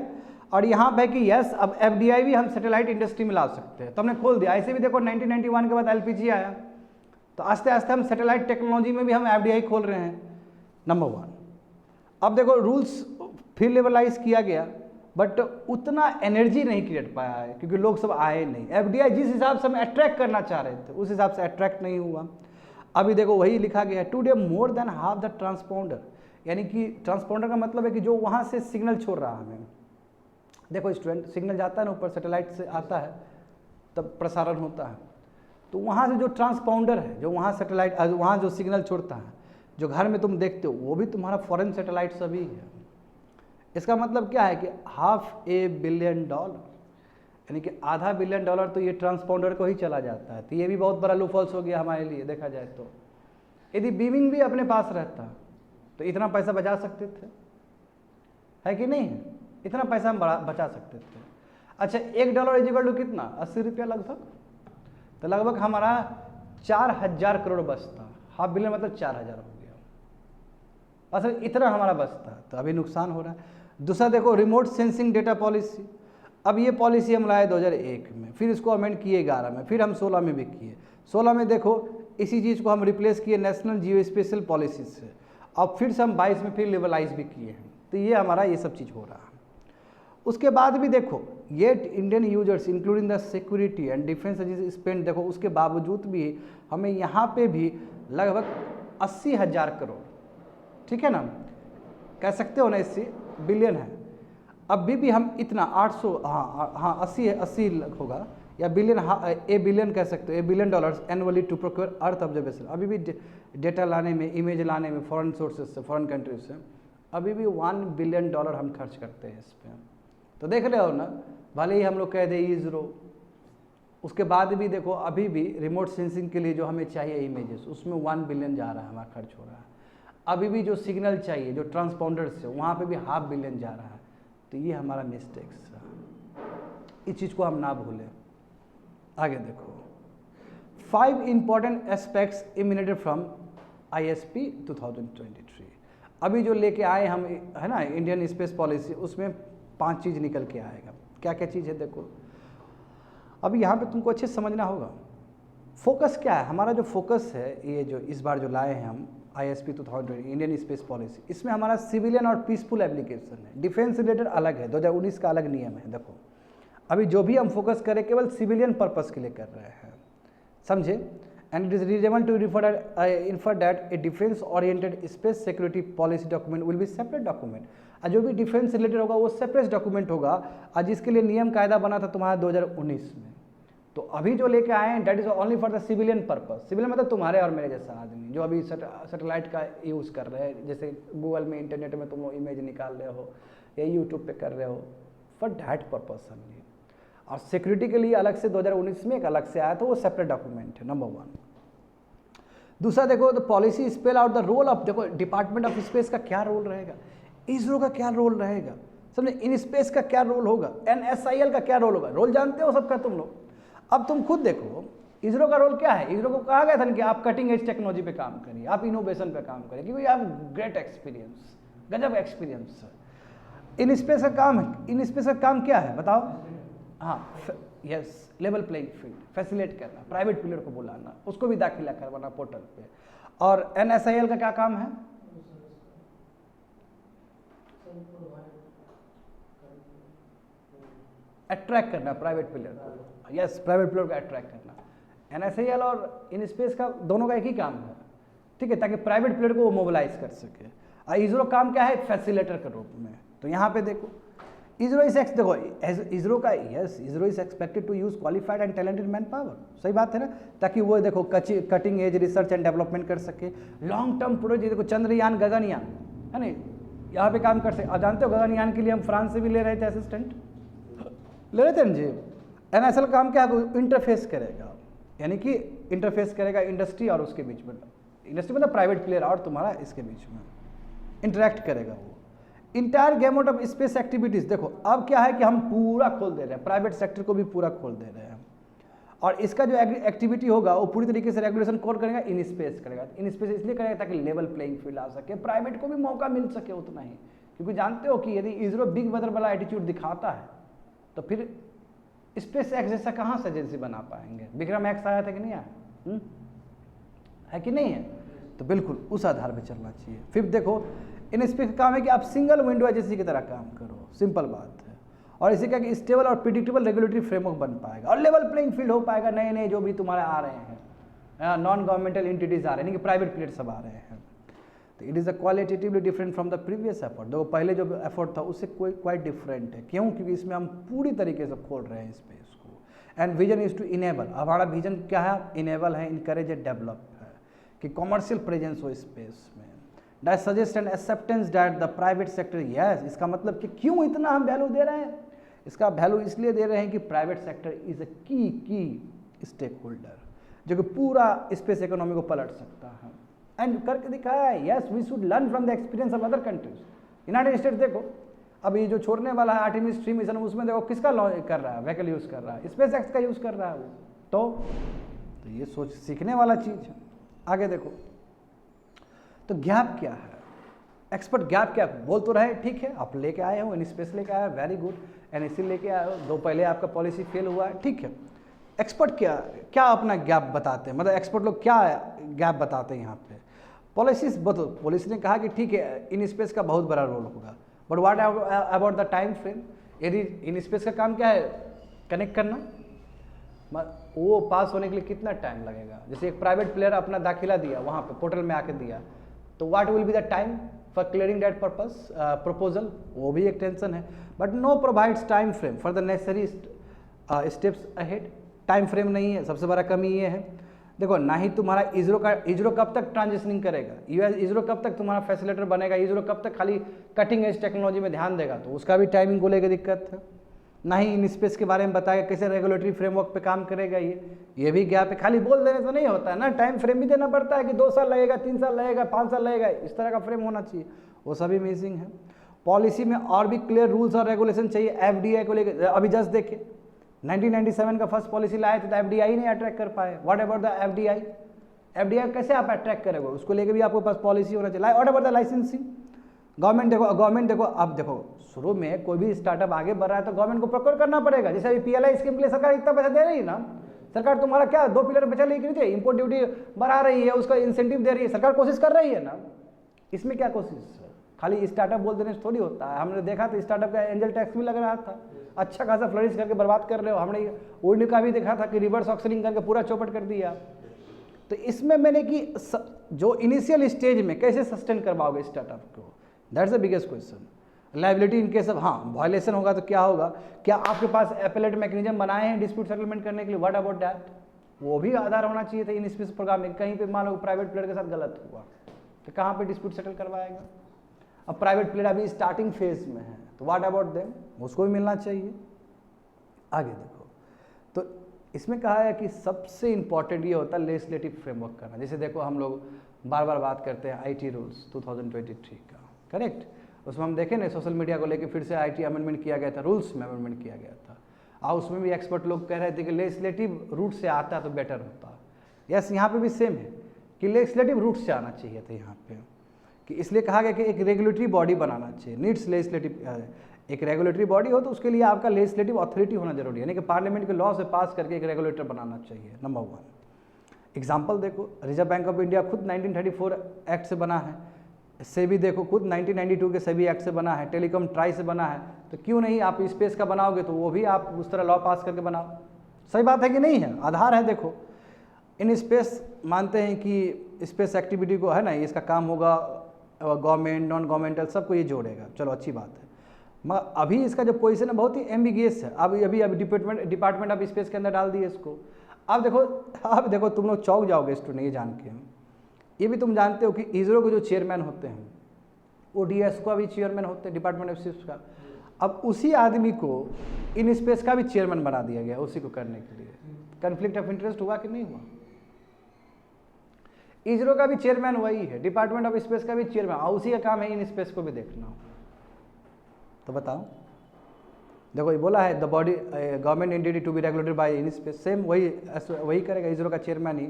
और यहाँ पे कि यस अब FDI भी हम सैटेलाइट इंडस्ट्री में ला सकते हैं, तो हमने खोल दिया। ऐसे भी देखो 1991 के बाद LPG आया, तो आस्ते आस्ते हम सैटेलाइट टेक्नोलॉजी में भी हम FDI खोल रहे हैं, नंबर 1। अब देखो रूल्स फिर लेवलाइज किया गया, बट उतना एनर्जी नहीं क्रिएट पाया है क्योंकि लोग सब आए नहीं। FDI जिस हिसाब से हम अट्रैक्ट करना चाह रहे थे उस हिसाब से अट्रैक्ट नहीं हुआ। अभी देखो वही लिखा गया है, today more than half the transponder, यानी कि ट्रांसपोंडर का मतलब है कि जो वहाँ से सिग्नल छोड़ रहा है हमें। देखो स्टूडेंट, सिग्नल जाता है ना ऊपर, सैटेलाइट से आता है तब प्रसारण होता है, तो वहाँ से जो ट्रांसपोंडर है, जो वहाँ सैटेलाइट वहाँ जो सिग्नल छोड़ता है, जो घर में तुम देखते हो, वो भी तुम्हारा फॉरेन सैटेलाइट सभी है। इसका मतलब क्या है कि $500 बिलियन, यानी कि $500 बिलियन तो ये ट्रांसपोंडर को ही चला जाता है। तो ये भी बहुत बड़ा लूफॉल्स हो गया हमारे लिए देखा जाए तो। यदि बीमिंग भी अपने पास रहता तो इतना पैसा बचा सकते थे, है कि नहीं, इतना पैसा हम बचा सकते थे। अच्छा $1 इज इक्वल टू कितना, 80 रुपया लगभग, तो लगभग हमारा 4000 करोड़ बचता। $500 बिलियन मतलब 4000 हो गया, असल इतना हमारा बचता। तो अभी नुकसान हो रहा है। दूसरा देखो रिमोट सेंसिंग डेटा पॉलिसी, अब ये पॉलिसी हम लाए 2001 में, फिर इसको अमेंड किए 11 में, फिर हम 16 में भी किए। 16 में देखो इसी चीज़ को हम रिप्लेस किए नेशनल जियो स्पेशल पॉलिसी से, अब फिर से हम 22 में फिर लेवलाइज भी किए हैं। तो ये हमारा ये सब चीज़ हो रहा है। उसके बाद भी देखो ये Indian users including the security and defence spend, देखो उसके बावजूद भी हमें यहाँ पे भी लगभग 80,000 करोड़, ठीक है ना, कह सकते हो ना 80 बिलियन है। अभी भी हम इतना 800 हाँ 80 होगा या बिलियन, हाँ $1 बिलियन कह सकते हो, $1 billion annually to procure earth observation. अभी भी डेटा लाने में, इमेज लाने में फॉरेन सोर्सेज से, फॉरेन कंट्रीज से अभी भी $1 बिलियन हम खर्च करते हैं इस पर। तो देख रहे हो ना, भले ही हम लोग कह दें इसरो, उसके बाद भी देखो अभी भी रिमोट सेंसिंग के लिए जो हमें चाहिए इमेजेस, उसमें 1 बिलियन जा रहा है, हमारा खर्च हो रहा है। अभी भी जो सिग्नल चाहिए जो ट्रांसपोंडर से, वहाँ पे भी $500 बिलियन जा रहा है। तो ये हमारा मिस्टेक्स है, इस चीज़ को हम ना भूलें। आगे देखो 5 इंपॉर्टेंट एस्पेक्ट्स इमिनेटेड फ्रॉम ISP 2023। अभी जो लेके आए हम है ना इंडियन स्पेस पॉलिसी, उसमें 5 चीज़ निकल के आएगा। क्या क्या चीज़ है देखो, अभी यहाँ पे तुमको अच्छे से समझना होगा। फोकस क्या है हमारा, जो फोकस है ये जो इस बार जो लाए हैं हम ISP 2020 इंडियन स्पेस पॉलिसी, इसमें हमारा सिविलियन और पीसफुल एप्लीकेशन है। डिफेंस रिलेटेड अलग है, 2019 का अलग नियम है। देखो अभी जो भी हम फोकस करें केवल सिविलियन पर्पस के लिए कर रहे हैं, समझे। And it is reasonable to infer that a defence oriented space security policy document will be separate document. और जो भी डिफेंस रिलेटेड होगा वो सेपरेट डॉक्यूमेंट होगा, और जिसके लिए नियम कायदा बना था तुम्हारा 2019 में। तो अभी जो लेके आए हैं that is only for the civilian purpose. Civilian मतलब तुम्हारे और मेरे जैसा आदमी जो अभी सैटेलाइट का यूज़ कर रहे हैं, जैसे गूगल में, इंटरनेट में तुम इमेज निकाल रहे हो या यूट्यूब पे कर रहे हो, फॉर दैट पर्पस ओनली। और सिक्योरिटी के लिए अलग से 2019 में एक अलग से आया था, वो सेपरेट डॉक्यूमेंट है, नंबर 1। दूसरा देखो, the policy spell out the role of, देखो डिपार्टमेंट ऑफ स्पेस का क्या रोल रहेगा, इसरो का क्या रोल रहेगा, समझे, इन स्पेस का क्या रोल होगा, NSIL का क्या रोल होगा, रोल जानते हो सबका तुम लोग। अब तुम खुद देखो इसरो का रोल क्या है। इसरो को कहा गया था कि आप कटिंग एज टेक्नोलॉजी पे काम करिए, आप इनोवेशन पे काम करिए, क्योंकि आप ग्रेट एक्सपीरियंस, गजब एक्सपीरियंस। इन स्पेस का काम है, इन स्पेस का काम क्या है बताओ। हाँ yes, level playing field facilitate करना, प्राइवेट प्लेयर को बुलाना, उसको भी दाखिला करवाना पोर्टल पे। और NSIL का क्या काम है, अट्रैक्ट करना प्राइवेट प्लेयर को, यस प्राइवेट प्लेयर को अट्रैक्ट करना। NSIL और इन स्पेस का दोनों का एक ही काम है, ठीक है, ताकि प्राइवेट प्लेयर को वो मोबिलाइज कर सके। और इसरो काम क्या है, फैसिलिटेटर के रूप में। तो यहाँ पे देखो इसरो देखो इसरो का, yes ISRO is expected to use qualified and talented man power, सही बात है ना, ताकि वो देखो cutting edge research and development कर सके, लॉन्ग टर्म प्रोजेक्ट, देखो चंद्रयान गगनयान है ना, यहाँ पे काम कर सके। आप जानते हो गगनयान के लिए हम फ्रांस से भी ले रहे थे असिस्टेंट, ले रहे थे ना जी। NSL काम क्या है, इंटरफेस करेगा, यानी कि इंटरफेस करेगा इंडस्ट्री और उसके बीच में, इंडस्ट्री मतलब प्राइवेट प्लेयर और तुम्हारा इसके बीच में इंटरेक्ट करेगा वो। इंटायर गेमोट ऑफ स्पेस एक्टिविटीज़, देखो अब क्या है कि हम पूरा खोल दे रहे हैं, प्राइवेट सेक्टर को भी पूरा खोल दे रहे हैं, और इसका जो एक्टिविटी होगा वो पूरी तरीके से रेगुलेशन कौन करेगा, इन स्पेस करेगा। इन स्पेस इसलिए करेगा ताकि लेवल प्लेइंग फील्ड आ सके, प्राइवेट को भी मौका मिल सके उतना ही, क्योंकि जानते हो कि यदि इसरो बिग ब्रदर वाला एटीट्यूड दिखाता है तो फिर स्पेस एक्स जैसा कहाँ से एजेंसी बना पाएंगे। विक्रम एक्स आया था कि नहीं आया, है कि नहीं है, तो बिल्कुल उस आधार पर चलना चाहिए। फिर देखो इन स्पेस का काम है कि आप सिंगल विंडो एजेंसी की तरह काम करो, सिंपल बात है, और इसी का कि स्टेबल और प्रिडिक्टेबल रेगुलेटरी फ्रेमवर्क बन पाएगा और लेवल प्लेइंग फील्ड हो पाएगा। नए नए जो भी तुम्हारे आ रहे हैं, नॉन गवर्नमेंटल एंटिटीज आ रहे हैं, कि प्राइवेट प्लेयर सब आ रहे हैं, तो it is a qualitatively different from the previous effort. देखो पहले जो एफर्ट था उससे कोई क्वाइट डिफरेंट है, क्यों, क्योंकि इसमें हम पूरी तरीके से खोल रहे हैं स्पेस को। And vision is to enable, हमारा विजन क्या है, इनेबल है, इनकरेज एंड डेवलप है, कि कॉमर्शियल प्रेजेंस हो स्पेस में, that suggest and acceptance that the private sector, yes इसका मतलब कि क्यों इतना हम वैल्यू दे रहे हैं, इसका वैल्यू इसलिए दे रहे हैं कि प्राइवेट सेक्टर इज अ की स्टेक होल्डर, जो कि पूरा स्पेस इकोनॉमी को पलट सकता है। एंड करके दिखाया है, yes we should learn from the experience of other countries. United States देखो, अब ये जो छोड़ने वाला है आर्टेमिस 3 मिशन, उसमें देखो किसका लॉन्च कर रहा है, व्हीकल यूज़ कर रहा है, स्पेस एक्स का यूज़ कर रहा है वो। तो ये सोच सीखने वाला चीज़ है। आगे देखो, तो गैप क्या है, एक्सपर्ट गैप क्या बोल तो रहे, ठीक है आप लेके आए हो, इन स्पेस लेके आए हो, वेरी गुड, NSC लेके आए हो, दो पहले आपका पॉलिसी फेल हुआ है, ठीक है। एक्सपर्ट क्या क्या अपना गैप बताते हैं, मतलब एक्सपर्ट लोग क्या गैप बताते हैं यहाँ पे। पॉलिसीज बताओ, पॉलिसी ने कहा कि ठीक है इन स्पेस का बहुत बड़ा रोल होगा, but what about the time frame, यदि इन स्पेस का काम क्या है, कनेक्ट करना, वो पास होने के लिए कितना टाइम लगेगा। जैसे एक प्राइवेट प्लेयर अपना दाखिला दिया वहाँ पे पोर्टल में आके दिया, तो what will be the time for clearing that purpose proposal, वो भी एक टेंशन है। But no provides time frame for the necessary steps ahead, time frame नहीं है, सबसे बड़ा कमी ये है। देखो ना ही तुम्हारा इसरो कब तक ट्रांजिशनिंग करेगा, इसरो कब तक तुम्हारा फैसिलिटेटर बनेगा, इसरो कब तक खाली कटिंग एज टेक्नोलॉजी में ध्यान देगा, तो उसका भी टाइमिंग को लेकर दिक्कत है। ना ही इन स्पेस के बारे में बताएगा कैसे रेगुलेटरी फ्रेमवर्क पे काम करेगा, ये भी गैप है। खाली बोल देने से नहीं होता है ना, टाइम फ्रेम भी देना पड़ता है कि 2 साल लगेगा, 3 साल लगेगा, 5 साल लगेगा, इस तरह का फ्रेम होना चाहिए, वो सभी मिसिंग है। पॉलिसी में और भी क्लियर रूल्स और रेगुलेशन चाहिए FDI को लेकर। अभी जस्ट देखिए 1997 का फर्स्ट पॉलिसी लाए थे तो FDI नहीं अट्रैक्ट कर पाए। व्हाट अबाउट द FDI कैसे आप अट्रैक्ट करेंगे, उसको लेकर भी आपके पास पॉलिसी होना चाहिए। What about the licensing, government देखो अब देखो शुरू में कोई भी स्टार्टअप आगे बढ़ रहा है तो गवर्नमेंट को प्रोक्योर करना पड़ेगा। जैसे अभी PLI स्कीम के लिए सरकार इतना पैसा दे रही है ना, सरकार तुम्हारा क्या 2 पिलर बचा लेगी नहीं, इंपोर्ट ड्यूटी बढ़ा रही है, उसका इंसेंटिव दे रही है, सरकार कोशिश कर रही है ना। इसमें क्या कोशिश, खाली स्टार्टअप बोल देने से थोड़ी होता है। हमने देखा था स्टार्टअप का एंजल टैक्स भी लग रहा था, अच्छा खासा फ्लरिश करके बर्बाद कर रहे हो। हमने ओल्ड का भी देखा था कि रिवर्स ऑक्शनिंग करके पूरा चौपट कर दिया। तो इसमें मैंने कि जो इनिशियल स्टेज में कैसे सस्टेन करवाओगे स्टार्टअप को, that's the biggest question. Liability in case of violation होगा तो क्या होगा, क्या आपके पास एपेलेट मैकेनिज्म बनाए हैं डिस्प्यूट सेटलमेंट करने के लिए, व्हाट अबाउट दैट, वो भी आधार होना चाहिए था इन स्पेस प्रोग्राम में। कहीं पे मान लो प्राइवेट प्लेयर के साथ गलत हुआ तो कहाँ पे डिस्प्यूट सेटल करवाएगा। अब प्राइवेट प्लेयर अभी स्टार्टिंग फेज में है तो व्हाट अबाउट देम, उसको भी मिलना चाहिए। आगे देखो इसमें कहा है कि सबसे इम्पॉर्टेंट ये होता है लेजिस्लेटिव फ्रेमवर्क करना। जैसे देखो हम लोग बार बार बात करते हैं आईटी रूल्स 2023 का, करेक्ट। उसमें हम देखें ना सोशल मीडिया को लेकर फिर से आईटी अमेंडमेंट किया गया था, रूल्स में अमेंडमेंट किया गया था, और उसमें भी एक्सपर्ट लोग कह रहे थे कि लेजिस्लेटिव रूट से आता तो बेटर होता। यस, यहाँ पे भी सेम है कि लेजिस्लेटिव रूट से आना चाहिए था यहाँ पे, कि इसलिए कहा गया कि एक रेगुलेटरी बॉडी बनाना चाहिए, नीड्स लेजिस्लेटिव। एक रेगुलेटरी बॉडी हो तो उसके लिए आपका लेजिस्लेटिव अथॉरिटी होना जरूरी है, यानी कि पार्लियामेंट के लॉ से पास करके एक रेगुलेटर बनाना चाहिए, नंबर 1। एग्जाम्पल देखो, रिजर्व बैंक ऑफ इंडिया खुद 1934 एक्ट से बना है, सेबी देखो खुद 1992 के सेबी एक्ट से बना है, टेलीकॉम ट्राई से बना है, तो क्यों नहीं आप स्पेस का बनाओगे तो वो भी आप उस तरह लॉ पास करके बनाओ। सही बात है कि नहीं है? आधार है। देखो इन स्पेस मानते हैं कि स्पेस एक्टिविटी को है ना, इसका काम होगा गवर्नमेंट नॉन गवर्नमेंटल सबको ये जोड़ेगा, चलो अच्छी बात है। मगर अभी इसका जो पोजीशन है बहुत ही एम्बिगियस है। अभी डिपार्टमेंट ऑफ स्पेस के अंदर डाल दिए इसको। अब देखो तुम लोग चौंक जाओगे स्टूडेंट ये जान के। ये भी तुम जानते हो कि इसरो के जो चेयरमैन होते हैं वो डीएस का भी चेयरमैन होते हैं, डिपार्टमेंट ऑफ स्पेस का। अब उसी आदमी को इन स्पेस का भी चेयरमैन बना दिया गया उसी को करने के लिए। कन्फ्लिक्ट ऑफ इंटरेस्ट हुआ कि नहीं हुआ? इसरो का भी चेयरमैन वही है, डिपार्टमेंट ऑफ स्पेस का भी चेयरमैन, और उसी का काम है इन स्पेस को भी देखना। तो बताओ, देखो ये बोला है the body government entity to be regulated by in space, same वही करेगा इसरो का चेयरमैन ही।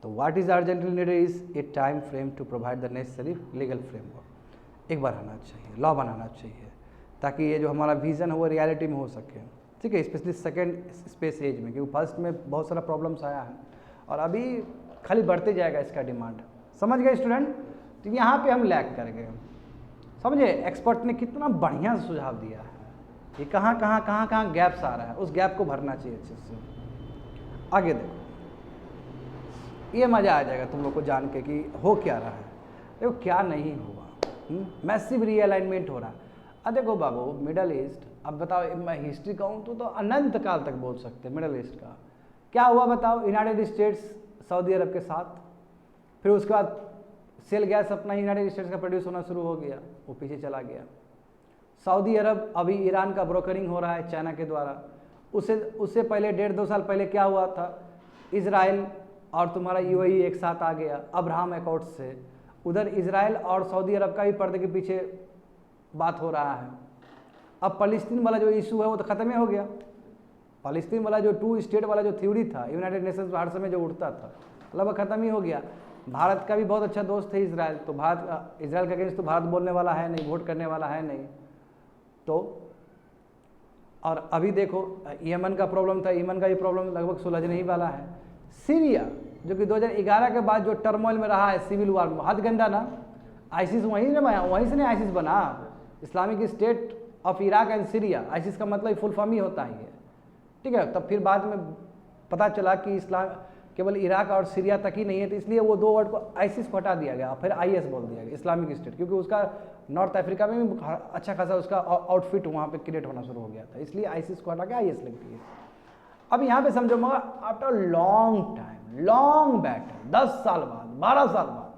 तो what is urgently needed is a time frame to provide the necessary legal framework. एक बार आना चाहिए, लॉ बनाना चाहिए, ताकि ये जो हमारा विजन है वो रियलिटी में हो सके, ठीक है। स्पेशली सेकेंड स्पेस एज में, क्योंकि फर्स्ट में बहुत सारा प्रॉब्लम्स आया है और अभी खाली बढ़ते जाएगा इसका डिमांड। समझ गए स्टूडेंट? तो यहाँ पे हम लैग कर गए, समझे। एक्सपर्ट ने कितना बढ़िया सुझाव दिया है, ये कहाँ गैप्स आ रहा है, उस गैप को भरना चाहिए अच्छे से। आगे देखो, ये मज़ा आ जाएगा तुम लोग को जान के कि हो क्या रहा है। देखो क्या नहीं हुआ, मैसिव रीअलाइनमेंट हो रहा है। अब देखो बाबू, मिडल ईस्ट, अब बताओ मैं हिस्ट्री कहूँ तो अनंत काल तक बोल सकते हैं मिडल ईस्ट का। क्या हुआ बताओ? यूनाइटेड स्टेट्स सऊदी अरब के साथ, फिर उसके बाद सेल गैस अपना यूनाइटेड स्टेट्स का प्रोड्यूस होना शुरू हो गया, वो पीछे चला गया। सऊदी अरब अभी ईरान का ब्रोकरिंग हो रहा है चाइना के द्वारा। उससे पहले 1.5-2 साल पहले क्या हुआ था? इजराइल और तुम्हारा यूएई एक साथ आ गया अब्राहम अकॉर्ड से। उधर इजराइल और सऊदी अरब का भी पर्दे के पीछे बात हो रहा है। अब फलस्तीन वाला जो इशू है वो तो ख़त्म ही हो गया। फलस्तीन वाला जो 2 स्टेट वाला जो थ्योरी था यूनाइटेड नेशंस हर समय जो उठता था, लगभग ख़त्म ही हो गया। भारत का भी बहुत अच्छा दोस्त है इजराइल, तो इजराइल का अगेंस्ट तो भारत बोलने वाला है नहीं, वोट करने वाला है नहीं। तो और अभी देखो यमन का प्रॉब्लम था, यमन का भी प्रॉब्लम लगभग सुलझने ही वाला है। सीरिया जो कि 2011 के बाद जो टर्मोइल में रहा है, सिविल वार, बहुत गंदा ना। आईसिस वहीं से नहीं आईसिस बना, Islamic state of Iraq and Syria. ISIS का मतलब फुल फॉर्म ही होता है, ठीक है। तब फिर बाद में पता चला कि इस्लाम केवल इराक और सीरिया तक ही नहीं है, तो इसलिए वो 2 वर्ड को आईसिस को हटा दिया गया, फिर आईएस बोल दिया गया, इस्लामिक स्टेट, क्योंकि उसका नॉर्थ अफ्रीका में भी अच्छा खासा उसका आउटफिट वहाँ पे क्रिएट होना शुरू हो गया था, इसलिए आईसिस को हटा के आईएस लिख दिया। अब यहाँ पे समझो, मगर after long time, long battle, 10 साल बाद, 12 साल बाद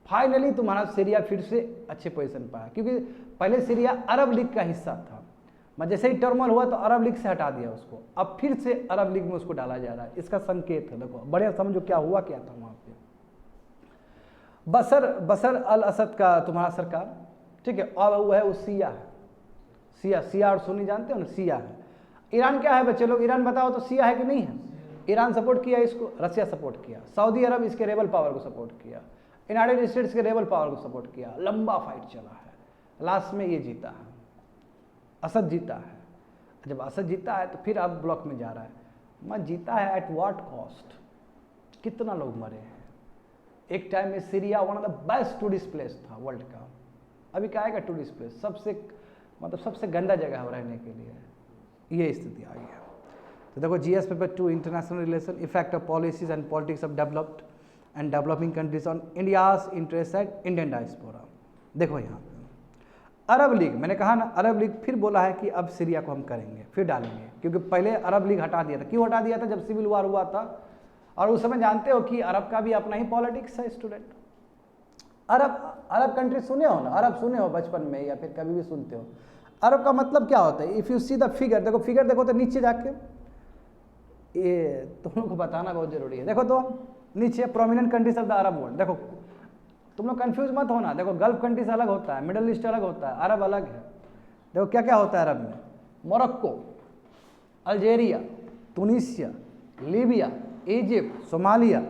फाइनली तुम्हारा सीरिया फिर से अच्छे पोजीशन पर आया, क्योंकि पहले सीरिया अरब लीग का हिस्सा था। मैं जैसे ही टर्मोइल हुआ तो अरब लीग से हटा दिया उसको, अब फिर से अरब लीग में उसको डाला जा रहा है। इसका संकेत है, देखो बढ़िया समझो क्या हुआ क्या था वहाँ पे। बशर अल असद का तुम्हारा सरकार, ठीक है, और वो है वो सिया है, सिया और सुन्नी जानते हो ना, सिया है। ईरान क्या है बच्चे लोग? ईरान बताओ तो सिया है कि नहीं है? ईरान सपोर्ट किया इसको, रसिया सपोर्ट किया, सऊदी अरब इसके रेबल पावर को सपोर्ट किया, यूनाइटेड स्टेट्स के रेबल पावर को सपोर्ट किया। लंबा फाइट चला है, लास्ट में ये जीता है, असद जीता है। जब असद जीता है तो फिर अब ब्लॉक में जा रहा है। मैं जीता है एट व्हाट कॉस्ट? कितना लोग मरे हैं? एक टाइम में Syria one of the best tourist place था वर्ल्ड का, अभी क्या आएगा टूरिस्ट प्लेस, सबसे गंदा जगह है रहने के लिए। ये स्थिति आ गई है। तो देखो GS paper 2 international relation, effect of policies and politics of developed and developing countries on India's interest at Indian diaspora. देखो यहाँ पे अरब लीग, मैंने कहा ना अरब लीग फिर बोला है कि अब सीरिया को हम करेंगे, फिर डालेंगे, क्योंकि पहले अरब लीग हटा दिया था। क्यों हटा दिया था? जब सिविल वार हुआ था, और उस समय जानते हो कि अरब का भी अपना ही पॉलिटिक्स है स्टूडेंट। अरब कंट्री सुने हो ना, अरब सुने हो बचपन में या फिर कभी भी सुनते हो। अरब का मतलब क्या होता है? If you see the figure, देखो फिगर देखो तो नीचे जाके ये तुम लोग को बताना बहुत जरूरी है। देखो तो नीचे prominent countries of the Arab world, देखो तुम लोग कंफ्यूज मत होना। देखो गल्फ कंट्रीज अलग होता है, मिडल ईस्ट अलग होता है, अरब अलग है। देखो क्या क्या होता है अरब में, Morocco, Algeria, Tunisia, Libya, Egypt, Somalia,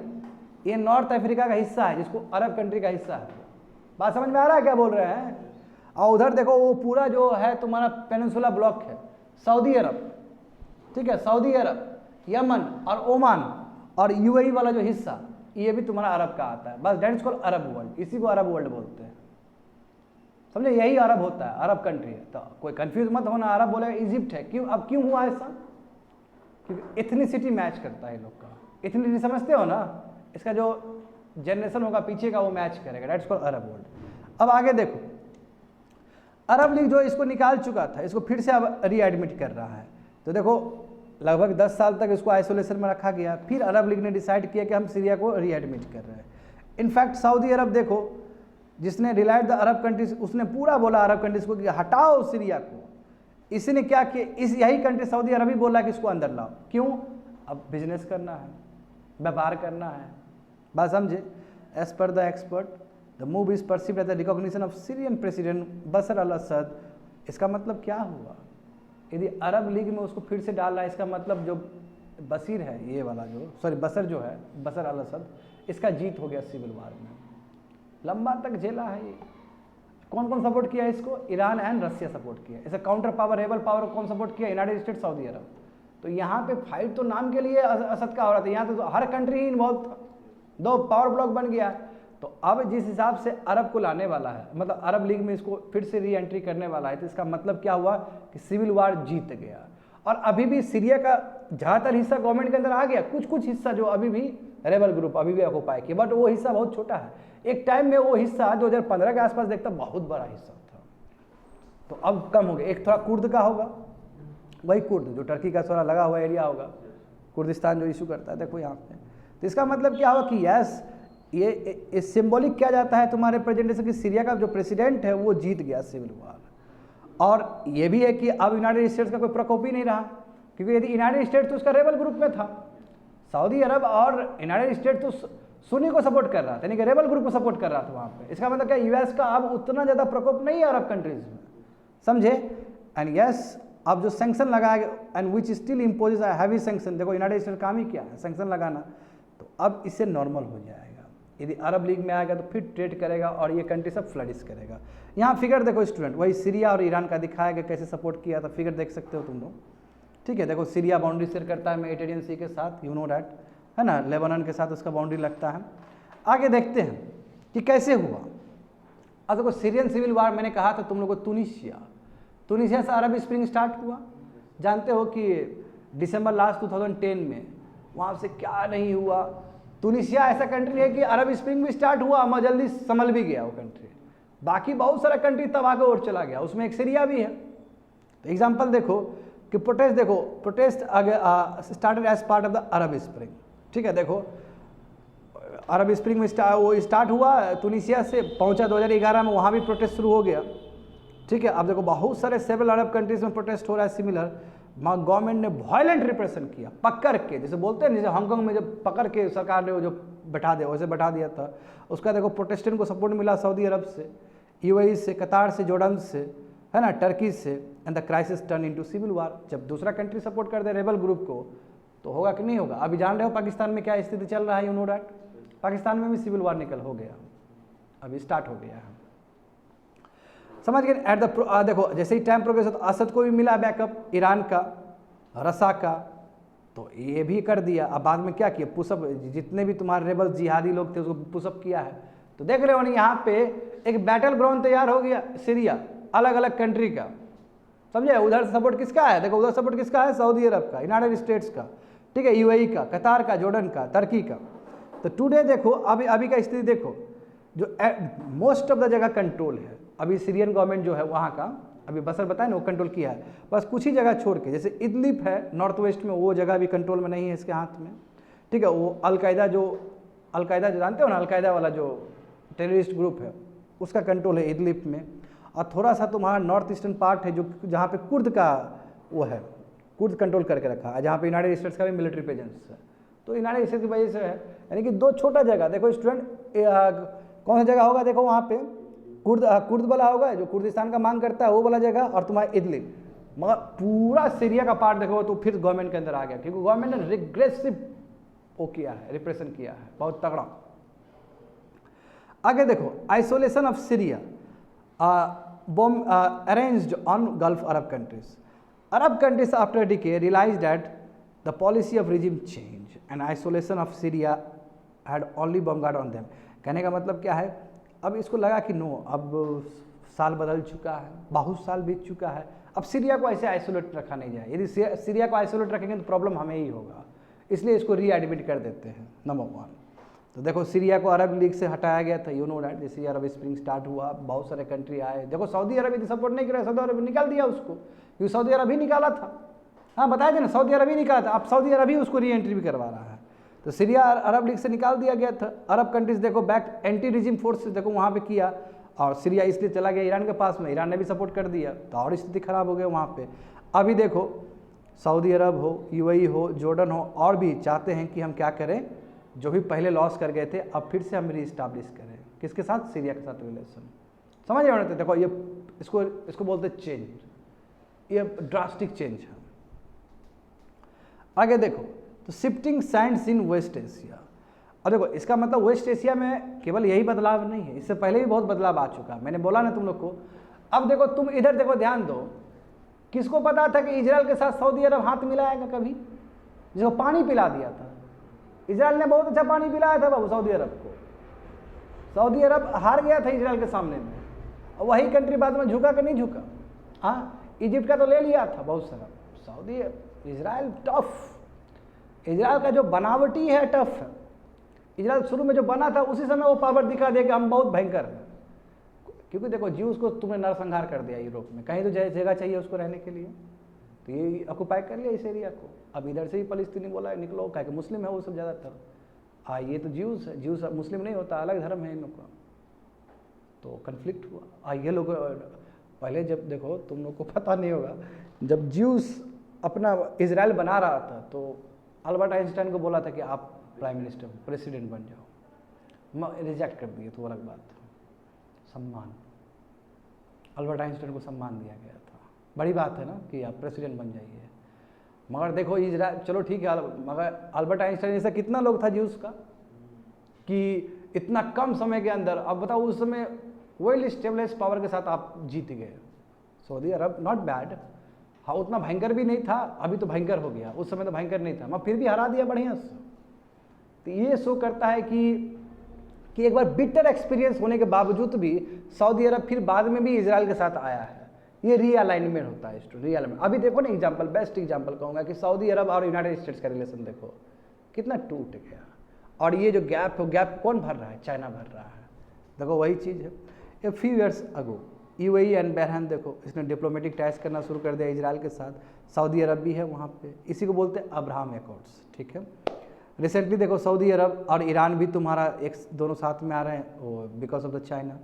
ये नॉर्थ अफ्रीका का हिस्सा है जिसको अरब कंट्री का हिस्सा है। बात समझ में आ रहा है क्या बोल रहे हैं? और उधर देखो वो पूरा जो है तुम्हारा पेनिनसुला ब्लॉक है, सऊदी अरब, ठीक है, सऊदी अरब, यमन और ओमान और यूएई वाला जो हिस्सा, ये भी तुम्हारा अरब का आता है। बस that is called Arab world, इसी को अरब वर्ल्ड बोलते हैं। समझे, यही अरब होता है, अरब कंट्री है। तो कोई कंफ्यूज मत होना, अरब बोलेगा इजिप्ट है, क्यों? अब क्यों हुआ ऐसा? क्योंकि इथनिसिटी मैच करता है लोग का। इथनिसिटी समझते हो ना, इसका जो जनरेशन होगा पीछे का वो मैच करेगा, that is called Arab world. अब आगे देखो, अरब लीग जो इसको निकाल चुका था, इसको फिर से अब रीएडमिट कर रहा है। तो देखो लगभग 10 साल तक इसको आइसोलेशन में रखा गया, फिर अरब लीग ने डिसाइड किया कि हम सीरिया को रीएडमिट कर रहे हैं। इनफैक्ट सऊदी अरब देखो, जिसने रिलाइड द अरब कंट्रीज, उसने पूरा बोला अरब कंट्रीज को कि हटाओ सीरिया को। इसी ने क्या किया, इस यही कंट्री सऊदी अरब ही बोला कि इसको अंदर लाओ। क्यों? अब बिजनेस करना है, व्यापार करना है। बात समझे? एज पर the expert the move is perceived as the recognition of Syrian president Bashar al Assad. इसका मतलब क्या हुआ? यदि अरब लीग में उसको फिर से डाल रहा है, इसका मतलब जो बशीर है, ये वाला जो बशर जो है, बशर अल असद, इसका जीत हो गया सिविल वार में। लंबा तक झेला है ये। कौन कौन सपोर्ट किया इसको? ईरान एंड रसिया सपोर्ट किया। इसे काउंटर पावर, रेबल पावर कौन सपोर्ट किया? यूनाइटेड स्टेट, सऊदी अरब। तो यहाँ पे फाइट तो नाम के लिए असद का हो रहा था, यहाँ तो हर कंट्री ही इन्वॉल्व था, दो पावर ब्लॉक बन गया। तो अब जिस हिसाब से अरब को लाने वाला है, मतलब अरब लीग में इसको फिर से री एंट्री करने वाला है, तो इसका मतलब क्या हुआ कि सिविल वार जीत गया। और अभी भी सीरिया का ज़्यादातर हिस्सा गवर्नमेंट के अंदर आ गया, कुछ कुछ हिस्सा जो अभी भी रेबल ग्रुप अभी भी ऑक्युपाई किया, बट वो हिस्सा बहुत छोटा है। एक टाइम में वो हिस्सा 2015 के आसपास देखता बहुत बड़ा हिस्सा था, तो अब कम हो गया। एक थोड़ा कुर्द का होगा, वही कुर्द जो टर्की का थोड़ा लगा हुआ एरिया होगा, कुर्दिस्तान जो इशू करता है, देखो यहाँ पे। तो इसका मतलब क्या हुआ कि यस, ये सिंबॉलिक क्या जाता है तुम्हारे प्रेजेंटेशन कि सीरिया का जो प्रेसिडेंट है वो जीत गया सिविल वार। और ये भी है कि अब यूनाइटेड स्टेट्स का कोई प्रकोप ही नहीं रहा, क्योंकि यदि यूनाइटेड स्टेट्स तो उसका रेबल ग्रुप में था, सऊदी अरब और यूनाइटेड स्टेट तो सुन्नी को सपोर्ट कर रहा था, यानी कि रेबल ग्रुप को सपोर्ट कर रहा था वहाँ पे। इसका मतलब क्या, यूएस का अब उतना ज़्यादा प्रकोप नहीं है अरब कंट्रीज में, समझे। एंड यस, अब जो सैंक्शन लगाया गया and which still imposes a heavy sanction, देखो यूनाइटेड स्टेट काम ही क्या है, सैंक्शन लगाना। तो अब इससे नॉर्मल हो जाएगा। यदि अरब लीग में आएगा तो फिर ट्रेड करेगा और ये कंट्री सब फ्लडिश करेगा। यहाँ फिगर देखो स्टूडेंट, वही सीरिया और ईरान का दिखाया गया कैसे सपोर्ट किया था, फिगर देख सकते हो तुम लोग, ठीक है। देखो सीरिया बाउंड्री शेयर करता है मेडिटेरियन सी के साथ, यू नो डैट, है ना, लेबनान के साथ उसका बाउंड्री लगता है। आगे देखते हैं कि कैसे हुआ। अब देखो सीरियन सिविल वार मैंने कहा था तुम लोग को, तुनिसिया से अरब स्प्रिंग स्टार्ट हुआ। जानते हो कि दिसंबर लास्ट 2010 में वहाँ से क्या नहीं हुआ। तुनिसिया ऐसा कंट्री है कि अरब स्प्रिंग भी स्टार्ट हुआ मगर जल्दी संभल भी गया वो कंट्री। बाकी बहुत सारा कंट्री तबाह के ओर चला गया, उसमें एक सीरिया भी है। तो एग्जाम्पल देखो कि protest started as part of the Arab spring, ठीक है। देखो अरब स्प्रिंग में वो स्टार्ट हुआ, तुनिसिया से पहुंचा 2011 में, वहाँ भी प्रोटेस्ट शुरू हो गया, ठीक है। अब देखो बहुत सारे सेवरल अरब कंट्रीज में प्रोटेस्ट हो रहा है सिमिलर। गवर्नमेंट ने वायलेंट रिप्रेशन किया, पकड़ के, जैसे बोलते हैं, जैसे हांगकांग में जब पकड़ के सरकार ने वो जो बैठा दिया, वैसे बैठा दिया था। उसका देखो प्रोटेस्टेंट को सपोर्ट मिला सऊदी अरब से, यूएई से, कतार से, जॉर्डन से, है ना, टर्की से। And the crisis turn into civil war. जब दूसरा कंट्री सपोर्ट कर दे रेबल ग्रुप को तो होगा कि नहीं होगा। अभी जान रहे हो पाकिस्तान में क्या स्थिति चल रहा है, यू नो डैट, पाकिस्तान में भी सिविल वार निकल हो गया, अभी स्टार्ट हो गया है, समझ गए। एट द देखो जैसे ही टाइम प्रोग्रेस होता, असद को भी मिला बैकअप ईरान का, रसा का, तो ये भी कर दिया। अब बाद में क्या किया, पुशअप, जितने भी तुम्हारे रेबल जिहादी लोग थे उसको पुशअप किया है। तो देख रहे हो ना, यहाँ पे एक बैटल ग्राउंड तैयार हो गया सीरिया, अलग अलग कंट्री का, समझे। उधर सपोर्ट किसका है, देखो उधर सपोर्ट किसका है, सऊदी अरब का, यूनाइटेड स्टेट्स का, ठीक है, यूएई का, कतार का, जॉर्डन का, टर्की का। तो टुडे देखो अभी का स्थिति देखो, जो मोस्ट ऑफ द जगह कंट्रोल है अभी सीरियन गवर्नमेंट जो है वहाँ का, अभी बसर बताए ना, वो कंट्रोल किया है। बस कुछ ही जगह छोड़ के, जैसे इदलिब है नॉर्थ वेस्ट में, वो जगह भी कंट्रोल में नहीं है इसके हाथ में, ठीक है। वो अलकायदा जो जानते हो ना, अलकायदा वाला जो टेररिस्ट ग्रुप है उसका कंट्रोल है इदलिब में। और थोड़ा सा तुम्हारा नॉर्थ ईस्टर्न पार्ट है जो जहाँ पे कुर्द का वो है, कुर्द कंट्रोल करके रखा है, जहाँ पे यूनाइटेड स्टेट्स का भी मिलिट्री प्रेजेंस है। तो यूनाइटेड स्टेट्स की वजह से है, यानी कि दो छोटा जगह, देखो स्टूडेंट कौन सा जगह होगा, देखो वहाँ पे कुर्द वाला होगा जो कुर्दिस्तान का मांग करता है, वो वाला जगह, और तुम्हारा इदलिब। मगर पूरा सीरिया का पार्ट देखो तो फिर गवर्नमेंट के अंदर आ गया, क्योंकि गवर्नमेंट ने रिग्रेसिव वो किया है, रिप्रेशन किया है बहुत तगड़ा। आगे देखो, isolation of Syria bomb arranged on Gulf Arab countries. Arab countries after decay realized that the policy of regime change and isolation of Syria had only bombarded on them. कहने का मतलब क्या है, अब इसको लगा कि नो, अब साल बदल चुका है, बहुत साल बीत चुका है, अब सीरिया को ऐसे आइसोलेट रखा नहीं जाए, यदि सीरिया को आइसोलेट रखेंगे तो प्रॉब्लम हमें ही होगा, इसलिए इसको रीएडमिट कर देते हैं। नंबर 1, तो देखो सीरिया को अरब लीग से हटाया गया था, यू नो दैट, जैसे अरब स्प्रिंग स्टार्ट हुआ, बहुत सारे कंट्री आए। देखो सऊदी अरब यदि सपोर्ट नहीं करे, सऊदी अरब निकाल दिया उसको, क्योंकि सऊदी अरब ही निकाला था, हाँ बताया था ना, सऊदी अरब ही निकाला था, अब सऊदी अरब ही उसको री एंट्री भी करवा रहा है। तो सीरिया अरब लीग से निकाल दिया गया था। अरब कंट्रीज देखो बैक एंटी रिजिम फोर्स देखो वहाँ पे किया, और सीरिया इसलिए चला गया ईरान के पास में, ईरान ने भी सपोर्ट कर दिया, तो और स्थिति खराब हो गई वहाँ पे। अभी देखो सऊदी अरब हो, यूएई हो, जॉर्डन हो, और भी चाहते हैं कि हम क्या करें, जो भी पहले लॉस कर गए थे अब फिर से हम रीस्टाब्लिश करें, किसके साथ, सीरिया के साथ रिलेशन। समझ रहे हो? देखो ये इसको बोलते हैं चेंज, ये ड्रास्टिक चेंज है। आगे देखो, तो शिफ्टिंग सैंड्स इन वेस्ट एशिया। और देखो इसका मतलब वेस्ट एशिया में केवल यही बदलाव नहीं है, इससे पहले भी बहुत बदलाव आ चुका है, मैंने बोला ना तुम लोग को। अब देखो तुम इधर देखो, ध्यान दो, किसको पता था कि इजराइल के साथ सऊदी अरब हाथ मिलाएगा कभी, जिसको पानी पिला दिया था। इजराइल ने बहुत अच्छा पानी पिलाया था बाबू सऊदी अरब को, सऊदी अरब हार गया था इजराइल के सामने में, और वही कंट्री बाद में झुका कि नहीं झुका। हाँ, इजिप्ट का तो ले लिया था बहुत सारा, सऊदी इजराइल टफ, इजराइल का जो बनावटी है टफ है। इजराइल शुरू में जो बना था उसी समय वो पावर दिखा दिया कि हम बहुत भयंकर हैं, क्योंकि देखो ज्यूज को तुमने नरसंहार कर दिया यूरोप में, कहीं तो जगह चाहिए उसको रहने के लिए, तो ये ऑक्युपाई कर लिया इस एरिया को। अब इधर से ही फलस्तीनी बोला है निकलो, क्या कि मुस्लिम है वो सब ज़्यादातर, ये तो ज्यूज है, ज्यूज मुस्लिम नहीं होता, अलग धर्म है इन लोग का, तो कन्फ्लिक्ट हुआ। ये लोग पहले जब देखो तुम लोग को पता नहीं होगा, जब ज्यूज अपना इजराइल बना रहा था तो अल्बर्ट आइंस्टाइन को बोला था कि आप प्राइम मिनिस्टर प्रेसिडेंट बन जाओ, रिजेक्ट कर दिए, तो अलग बात था। सम्मान, अल्बर्ट आइंस्टाइन को सम्मान दिया गया था, बड़ी बात है ना कि आप प्रेसिडेंट बन जाइए। मगर देखो इजराइल, चलो ठीक है, मगर अल्बर्ट आइंस्टाइन जैसा कितना लोग था ज्यूज का कि इतना कम समय के अंदर, अब बताओ उस समय वेल स्टेबलिश पावर के साथ आप जीत गए। सऊदी अरब नॉट बैड, हाँ उतना भयंकर भी नहीं था, अभी तो भयंकर हो गया, उस समय तो भयंकर नहीं था, मगर फिर भी हरा दिया बढ़िया से। तो ये शो करता है कि एक बार बिटर एक्सपीरियंस होने के बावजूद भी सऊदी अरब फिर बाद में भी इजराइल के साथ आया है, ये रीअलाइनमेंट होता है, रीअलाइनमेंट। अभी देखो ना एग्जांपल, बेस्ट एग्जांपल कहूँगा कि सऊदी अरब और यूनाइटेड स्टेट्स का रिलेशन देखो कितना टूट गया, और ये जो गैप है, गैप कौन भर रहा है, चाइना भर रहा है। देखो वही चीज़ है, a few years ago UAE and Bahrain देखो इसने डिप्लोमेटिक टाइज करना शुरू कर दिया इजराइल के साथ, सऊदी अरब भी है वहाँ पे, इसी को बोलते हैं अब्राहम एकॉर्ड्स, ठीक है। रिसेंटली देखो सऊदी अरब और ईरान भी तुम्हारा एक दोनों साथ में आ रहे हैं, वो बिकॉज ऑफ द चाइना।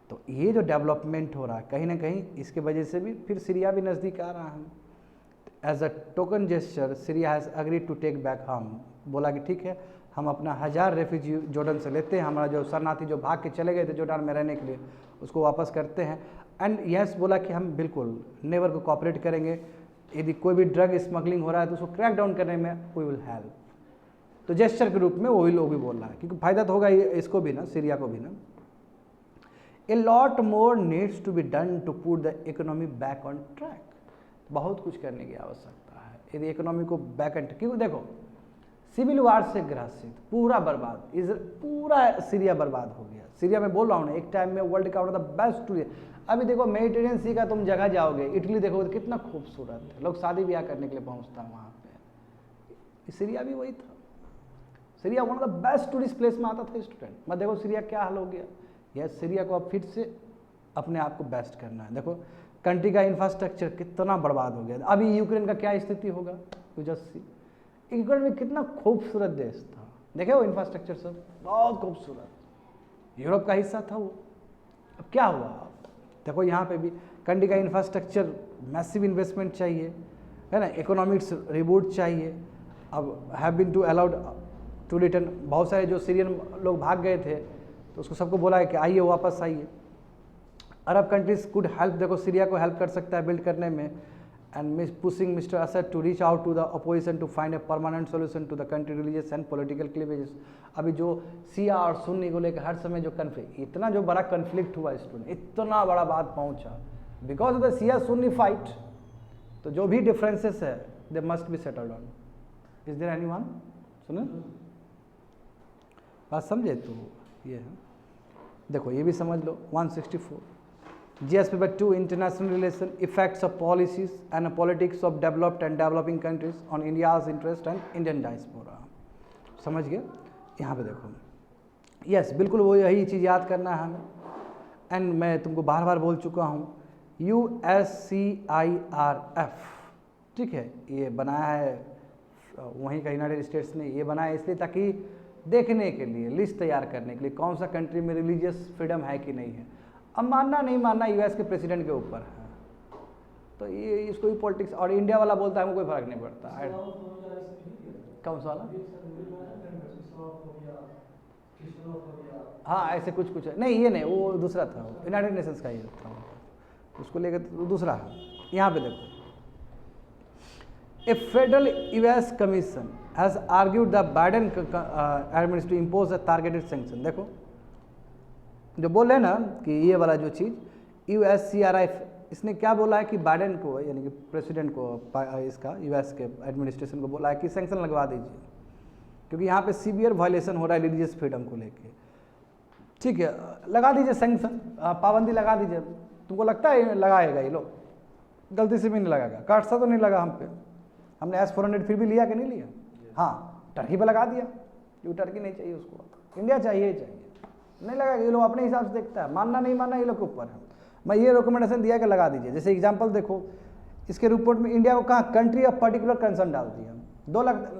तो ये जो डेवलपमेंट हो रहा है कहीं ना कहीं इसके वजह से भी फिर सीरिया भी नज़दीक आ रहा है। As a token gesture Syria has agree to take back हम, बोला कि ठीक है हम अपना 1000 रेफ्यूजी जॉर्डन से लेते हैं, हमारा जो शरणार्थी जो भाग के चले गए थे जॉर्डन में रहने के लिए उसको वापस करते हैं। एंड यस बोला कि हम बिल्कुल नेवर को कॉपरेट करेंगे, यदि कोई भी ड्रग स्मगलिंग हो रहा है तो उसको क्रैक डाउन करने में वी विल हेल्प। तो जेस्चर के रूप में वो भी बोल रहा है, क्योंकि फायदा तो होगा इसको भी ना, सीरिया को भी ना। A lot more needs to be done to put the economy back on track, बहुत कुछ करने की आवश्यकता है यदि इकोनॉमी को बैक ऑन, क्योंकि देखो सिविल वार से ग्रसित पूरा बर्बाद, पूरा सीरिया बर्बाद हो गया। सीरिया में बोल रहा हूँ ना, एक टाइम में वर्ल्ड का one of the best tourist, अभी देखो मेडिटेरियन सी का तुम जगह जाओगे, इटली देखो कितना खूबसूरत है, लोग शादी ब्याह करने के लिए पहुँचता है वहाँ पे। सीरिया भी वही था, Syria one of the best tourist place में आता था स्टूडेंट। मैं देखो सीरिया क्या हाल हो गया, यस सीरिया को अब फिर से अपने आप को बेस्ट करना है। देखो कंट्री का इंफ्रास्ट्रक्चर कितना बर्बाद हो गया, अभी यूक्रेन का क्या स्थिति होगा, यू जस्ट सी। यूक्रेन में कितना खूबसूरत देश था, देखे वो इंफ्रास्ट्रक्चर सब बहुत खूबसूरत, यूरोप का हिस्सा था वो, अब क्या हुआ। देखो यहाँ पे भी कंट्री का इंफ्रास्ट्रक्चर मैसिव इन्वेस्टमेंट चाहिए, है ना, इकोनॉमिक्स रिबूट चाहिए। अब have been to allowed to return, बहुत सारे जो सीरियन लोग भाग गए थे तो उसको सबको बोला है कि आइए वापस आइए। अरब कंट्रीज कुड हेल्प, देखो सीरिया को हेल्प कर सकता है बिल्ड करने में, and pushing Mr Assad to reach out to the opposition to find a permanent solution to the country religious and political cleavages. अभी जो सिया और सुन्नी को लेकर हर समय जो कन्फ्लिक्ट, इतना जो बड़ा कन्फ्लिक्ट हुआ स्टूडेंट, इतना बड़ा बात पहुंचा because of the Shia Sunni fight. तो जो भी डिफरेंसेस है they must be settled on. Is there anyone? सुनो बात समझे? तो ये है, देखो ये भी समझ लो। 164 GS paper 2 international relation, effects of policies and politics of developed and developing countries on India's interest and Indian diaspora. समझ गए? यहाँ पे देखो, यस बिल्कुल वो यही चीज़ याद करना है हमें। एंड मैं तुमको बार बार बोल चुका हूँ, USCIRF, ठीक है, ये बनाया है वहीं का यूनाइटेड स्टेट्स ने, ये बनाया इसलिए ताकि देखने के लिए, लिस्ट तैयार करने के लिए कौन सा कंट्री में रिलीजियस फ्रीडम है कि नहीं है। अब मानना नहीं मानना यूएस के प्रेसिडेंट के ऊपर है, तो ये इसको भी पॉलिटिक्स, और इंडिया वाला बोलता है हमको कोई फर्क नहीं पड़ता। कौन सा वाला? हाँ ऐसे कुछ कुछ है, नहीं ये नहीं, वो दूसरा था, यूनाइटेड नेशंस का ही था, उसको लेकर तो दूसरा है। यहाँ पे देखो, a federal US commission has argued the Biden administration to impose a targeted sanction. देखो जो बोल रहे हैं ना कि ये वाला जो चीज़ USCIRF, इसने क्या बोला है कि बाइडेन को, यानी कि प्रेसिडेंट को, इसका यूएस के एडमिनिस्ट्रेशन को बोला है कि सैंक्शन लगवा दीजिए, क्योंकि यहाँ पे सीवियर वायलेशन हो रहा है रिलीजियस फ्रीडम को लेके। ठीक है, लगा दीजिए सैंक्शन, पाबंदी लगा दीजिए। तुमको लगता है लगाएगा ये लोग? गलती से भी नहीं लगाएगा। काटसा तो नहीं लगा हम पे, हमने S-400 फिर भी लिया कि नहीं लिया? हाँ, टर्की पे लगा दिया, क्योंकि टर्की नहीं चाहिए उसको, इंडिया चाहिए ही चाहिए, नहीं लगाएगा। ये लोग अपने हिसाब से देखता है, मानना नहीं मानना ये लोग के ऊपर है। मैं ये रिकमेंडेशन दिया कि लगा दीजिए। जैसे एग्जांपल देखो, इसके रिपोर्ट में इंडिया को कहाँ कंट्री ऑफ पर्टिकुलर कंसर्न डाल दिया।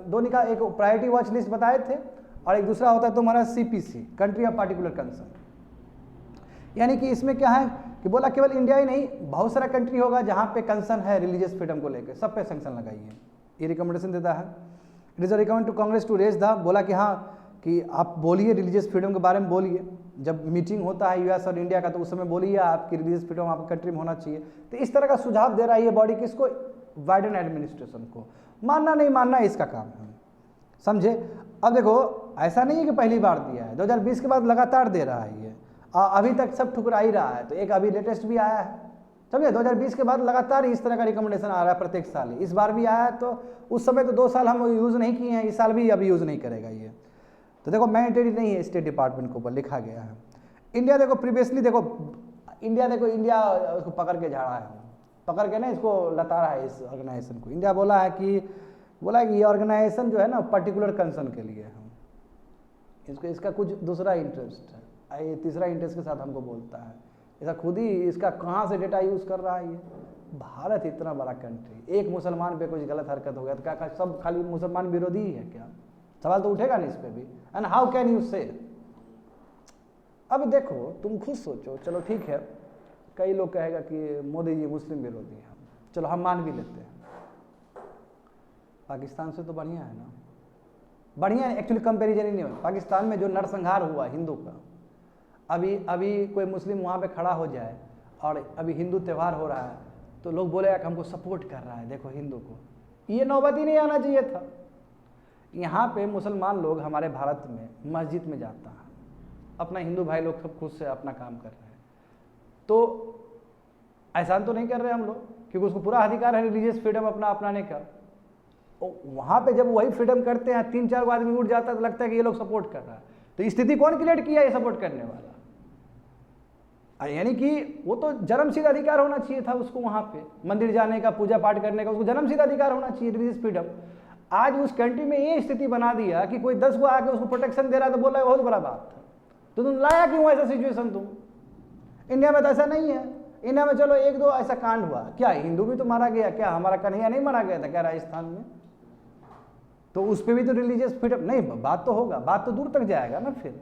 दो निकाल, एक प्रायोरिटी वॉच लिस्ट बताए थे और एक दूसरा होता है तुम्हारा CPC, country of particular concern. यानी कि इसमें क्या है कि बोला केवल इंडिया ही नहीं, बहुत सारा कंट्री होगा जहाँ पे कंसर्न है रिलीजियस फ्रीडम को लेकर, सब पे सैंक्शन लगाइए, ये रिकमेंडेशन देता है। It is a recommend to Congress to raise the, बोला कि हाँ कि आप बोलिए रिलीजियस फ्रीडम के बारे में बोलिए, जब मीटिंग होता है यूएस और इंडिया का तो उस समय बोलिए आपकी रिलीजियस फ्रीडम आपकी कंट्री में होना चाहिए। तो इस तरह का सुझाव दे रहा है ये बॉडी किसको? बाइडेन एडमिनिस्ट्रेशन को। मानना नहीं मानना इसका काम है, समझे? अब देखो ऐसा नहीं है कि पहली बार दिया है, 2020 के बाद लगातार दे रहा है ये, अभी तक सब ठुकरा ही रहा है। तो एक अभी लेटेस्ट भी आया है, समझे? 2020 के बाद लगातार इस तरह का रिकमेंडेशन आ रहा है प्रत्येक साल, इस बार भी आया है। तो उस समय तो 2 साल हम यूज़ नहीं किए हैं, इस साल भी अभी यूज़ नहीं करेगा ये। तो देखो मैंडेटरी नहीं है, स्टेट डिपार्टमेंट के ऊपर लिखा गया है। इंडिया देखो प्रीवियसली, देखो इंडिया उसको पकड़ के झाड़ा है, पकड़ के ना इसको लता रहा है इस ऑर्गेनाइजेशन को। इंडिया बोला है कि ये ऑर्गेनाइजेशन जो है ना पर्टिकुलर कंसर्न के लिए है, इसको इसका कुछ दूसरा इंटरेस्ट है, ये तीसरा इंटरेस्ट के साथ हमको बोलता है। ऐसा खुद ही इसका कहाँ से डेटा यूज़ कर रहा है ये? भारत इतना बड़ा कंट्री, एक मुसलमान पे कुछ गलत हरकत हो गया तो क्या सब खाली मुसलमान विरोधी ही है क्या? सवाल तो उठेगा नहीं इस पर भी। एंड हाउ कैन यू से? अब देखो तुम खुद सोचो, चलो ठीक है, कई लोग कहेगा कि मोदी जी मुस्लिम विरोधी हैं, चलो हम मान भी लेते हैं, पाकिस्तान से तो बढ़िया है ना, बढ़िया है एक्चुअली, कंपेरिजन ही नहीं हो। पाकिस्तान में जो नरसंहार हुआ हिंदू का, अभी कोई मुस्लिम वहाँ पे खड़ा हो जाए और अभी हिंदू त्यौहार हो रहा है तो लोग बोलेगा कि हमको सपोर्ट कर रहा है, देखो हिंदू को। ये नौबत ही नहीं आना चाहिए था। यहाँ पे मुसलमान लोग हमारे भारत में मस्जिद में जाता है, अपना हिंदू भाई लोग सब खुद से अपना काम कर रहे हैं, तो एहसान तो नहीं कर रहे हम लोग, क्योंकि उसको पूरा अधिकार है रिलीजियस फ्रीडम अपना अपनाने का। वहाँ पे जब वही फ्रीडम करते हैं 3-4 को आदमी उठ जाता है तो लगता है कि ये लोग सपोर्ट कर रहा है। तो स्थिति कौन क्रिएट किया ये सपोर्ट करने वाला? यानी कि वो तो जन्मसिद्ध अधिकार होना चाहिए था उसको, वहाँ पे मंदिर जाने का, पूजा पाठ करने का उसको जन्मसिद्ध अधिकार होना चाहिए, रिलीजियस फ्रीडम। आज उस कंट्री में ये स्थिति बना दिया कि कोई 10 को आके उसको प्रोटेक्शन दे रहा है तो बोल रहा है बहुत बड़ा बात था। तो तुम लाया क्यों ऐसा सिचुएशन? तुम इंडिया में तो ऐसा नहीं है। इंडिया में चलो 1-2 ऐसा कांड हुआ, क्या हिंदू भी तो मारा गया? क्या हमारा कन्हैया नहीं मारा गया था क्या राजस्थान में? तो उस पर भी तो रिलीजियस फ्रीडम नहीं, बात तो होगा, बात तो दूर तक जाएगा ना। फिर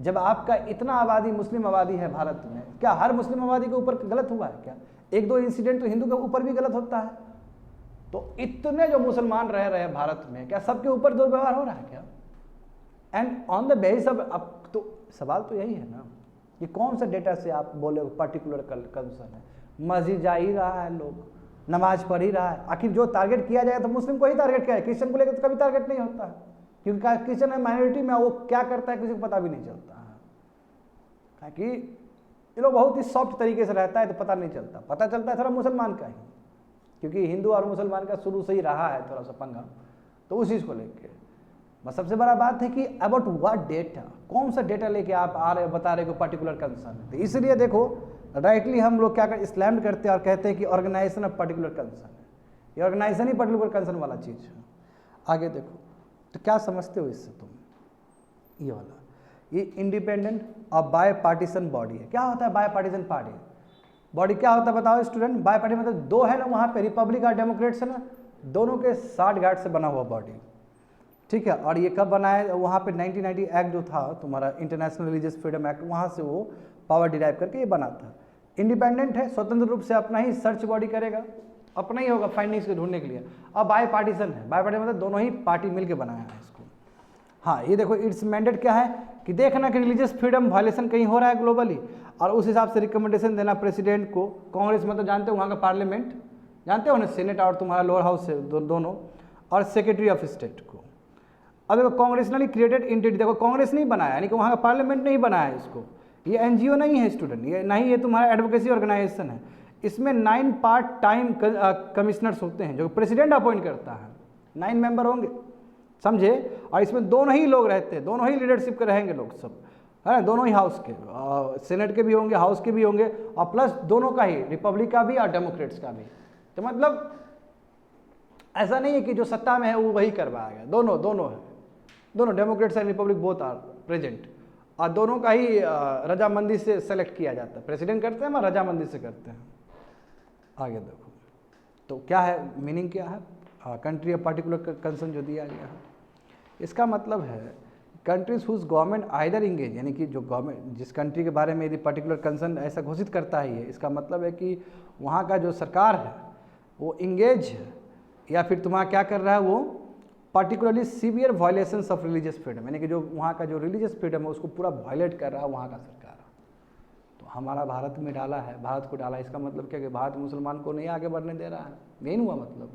जब आपका इतना आबादी मुस्लिम आबादी है भारत में, क्या हर मुस्लिम आबादी के ऊपर गलत हुआ है क्या? 1-2 इंसिडेंट तो हिंदू के ऊपर भी गलत होता है। तो इतने जो मुसलमान रह रहे हैं भारत में, क्या सबके ऊपर दुर्व्यवहार हो रहा है क्या? And on the basis of, अब तो सवाल तो यही है ना कि कौन सा डेटा से आप बोले पर्टिकुलर कंसर्न है? मस्जिद जा ही रहा है, लोग नमाज पढ़ ही रहा है, आखिर जो टारगेट किया जाएगा तो मुस्लिम को ही टारगेट किया है, क्रिश्चियन को लेकर तो कभी टारगेट नहीं होता है, क्योंकि क्रिश्चियन है माइनॉरिटी में, वो क्या करता है किसी को पता भी नहीं चलता है, कि ये लोग बहुत ही सॉफ्ट तरीके से रहता है तो पता नहीं चलता, पता चलता है थोड़ा मुसलमान का ही, क्योंकि हिंदू और मुसलमान का शुरू से ही रहा है थोड़ा सा पंगा, तो उस चीज़ को लेके बस सबसे बड़ा बात है कि अबाउट व्हाट डेटा, कौन सा डेटा लेके आप आ रहे बता रहे हो पर्टिकुलर कंसर्न। तो इसलिए देखो राइटली हम लोग क्या कर स्लैम्ड करते हैं और कहते हैं कि ऑर्गेनाइजेशन ऑफ पर्टिकुलर कंसर्न है, ये ऑर्गेनाइजेशन ही पर्टिकुलर कंसर्न वाला चीज़ है। आगे देखो तो क्या समझते हो इससे तुम, ये वाला, ये इंडिपेंडेंट और बाय पार्टीशन बॉडी है। क्या होता है बाय पार्टीशन बॉडी? क्या होता है बताओ स्टूडेंट? बाय पार्टी मतलब दो है ना वहाँ पे, रिपब्लिक और डेमोक्रेट्स है ना, दोनों के 60 गार्ड से बना हुआ बॉडी, ठीक है। और ये कब बना है? वहाँ पे 1990 एक्ट जो था तुम्हारा, इंटरनेशनल रिलीजियस फ्रीडम एक्ट, वहाँ से वो पावर डिराइव करके ये बना था। इंडिपेंडेंट है, स्वतंत्र रूप से अपना ही सर्च बॉडी करेगा, अपना ही होगा फाइंडिंग्स को ढूंढने के लिए। अब बाय पार्टीशन है, बाय पार्टी मतलब दोनों ही पार्टी मिलकर बनाया है इसको। हाँ ये देखो इट्स मैंडेट क्या है कि देखना कि रिलीजियस फ्रीडम वायलेशन कहीं हो रहा है ग्लोबली, और उस हिसाब से रिकमेंडेशन देना प्रेसिडेंट को। कांग्रेस मतलब जानते हो वहाँ का पार्लियामेंट, जानते हो ना, सेनेट और तुम्हारा लोअर हाउस है दोनों, और सेक्रेटरी ऑफ स्टेट को। अब देखो कांग्रेसनली क्रिएटेड एंटिटी, देखो कांग्रेस नहीं बनाया, यानी कि वहाँ का पार्लियामेंट नहीं बनाया इसको, ये एनजीओ नहीं है स्टूडेंट, ये नहीं, ये तुम्हारा एडवोकेसी ऑर्गेनाइजेशन है। इसमें 9 पार्ट टाइम कमिश्नर्स होते हैं जो प्रेसिडेंट अपॉइंट करता है, 9 मेंबर होंगे, समझे। और इसमें दोनों ही लोग रहते हैं, दोनों ही लीडरशिप के रहेंगे लोग सब, है ना, दोनों ही हाउस के, सेनेट के भी होंगे, हाउस के भी होंगे, और प्लस दोनों का ही, रिपब्लिक का भी और डेमोक्रेट्स का भी। तो मतलब ऐसा नहीं है कि जो सत्ता में है वो वही करवाएगा, दोनों है, दोनों Democrats and Republic both are present, और दोनों का ही रजामंदी से सेलेक्ट किया जाता है। प्रेसिडेंट करते हैं, हम रजामंदी से करते हैं। आगे देखो तो क्या है मीनिंग, क्या है कंट्री ऑफ पर्टिकुलर कंसर्न जो दिया गया है, इसका मतलब है countries whose government either engage, यानी कि जो गवर्नमेंट जिस कंट्री के बारे में यदि पर्टिकुलर कंसर्न ऐसा घोषित करता ही है, इसका मतलब है कि वहाँ का जो सरकार है वो इंगेज है, या फिर तुम्हारा क्या कर रहा है वो particularly severe violations of religious freedom, यानी कि जो वहाँ का जो रिलीजियस फ्रीडम है उसको पूरा वायलेट कर रहा है वहाँ का सरकार। तो हमारा भारत में डाला है, भारत को डाला, इसका मतलब क्या कि भारत मुसलमान को नहीं आगे बढ़ने दे रहा है, नहीं हुआ मतलब।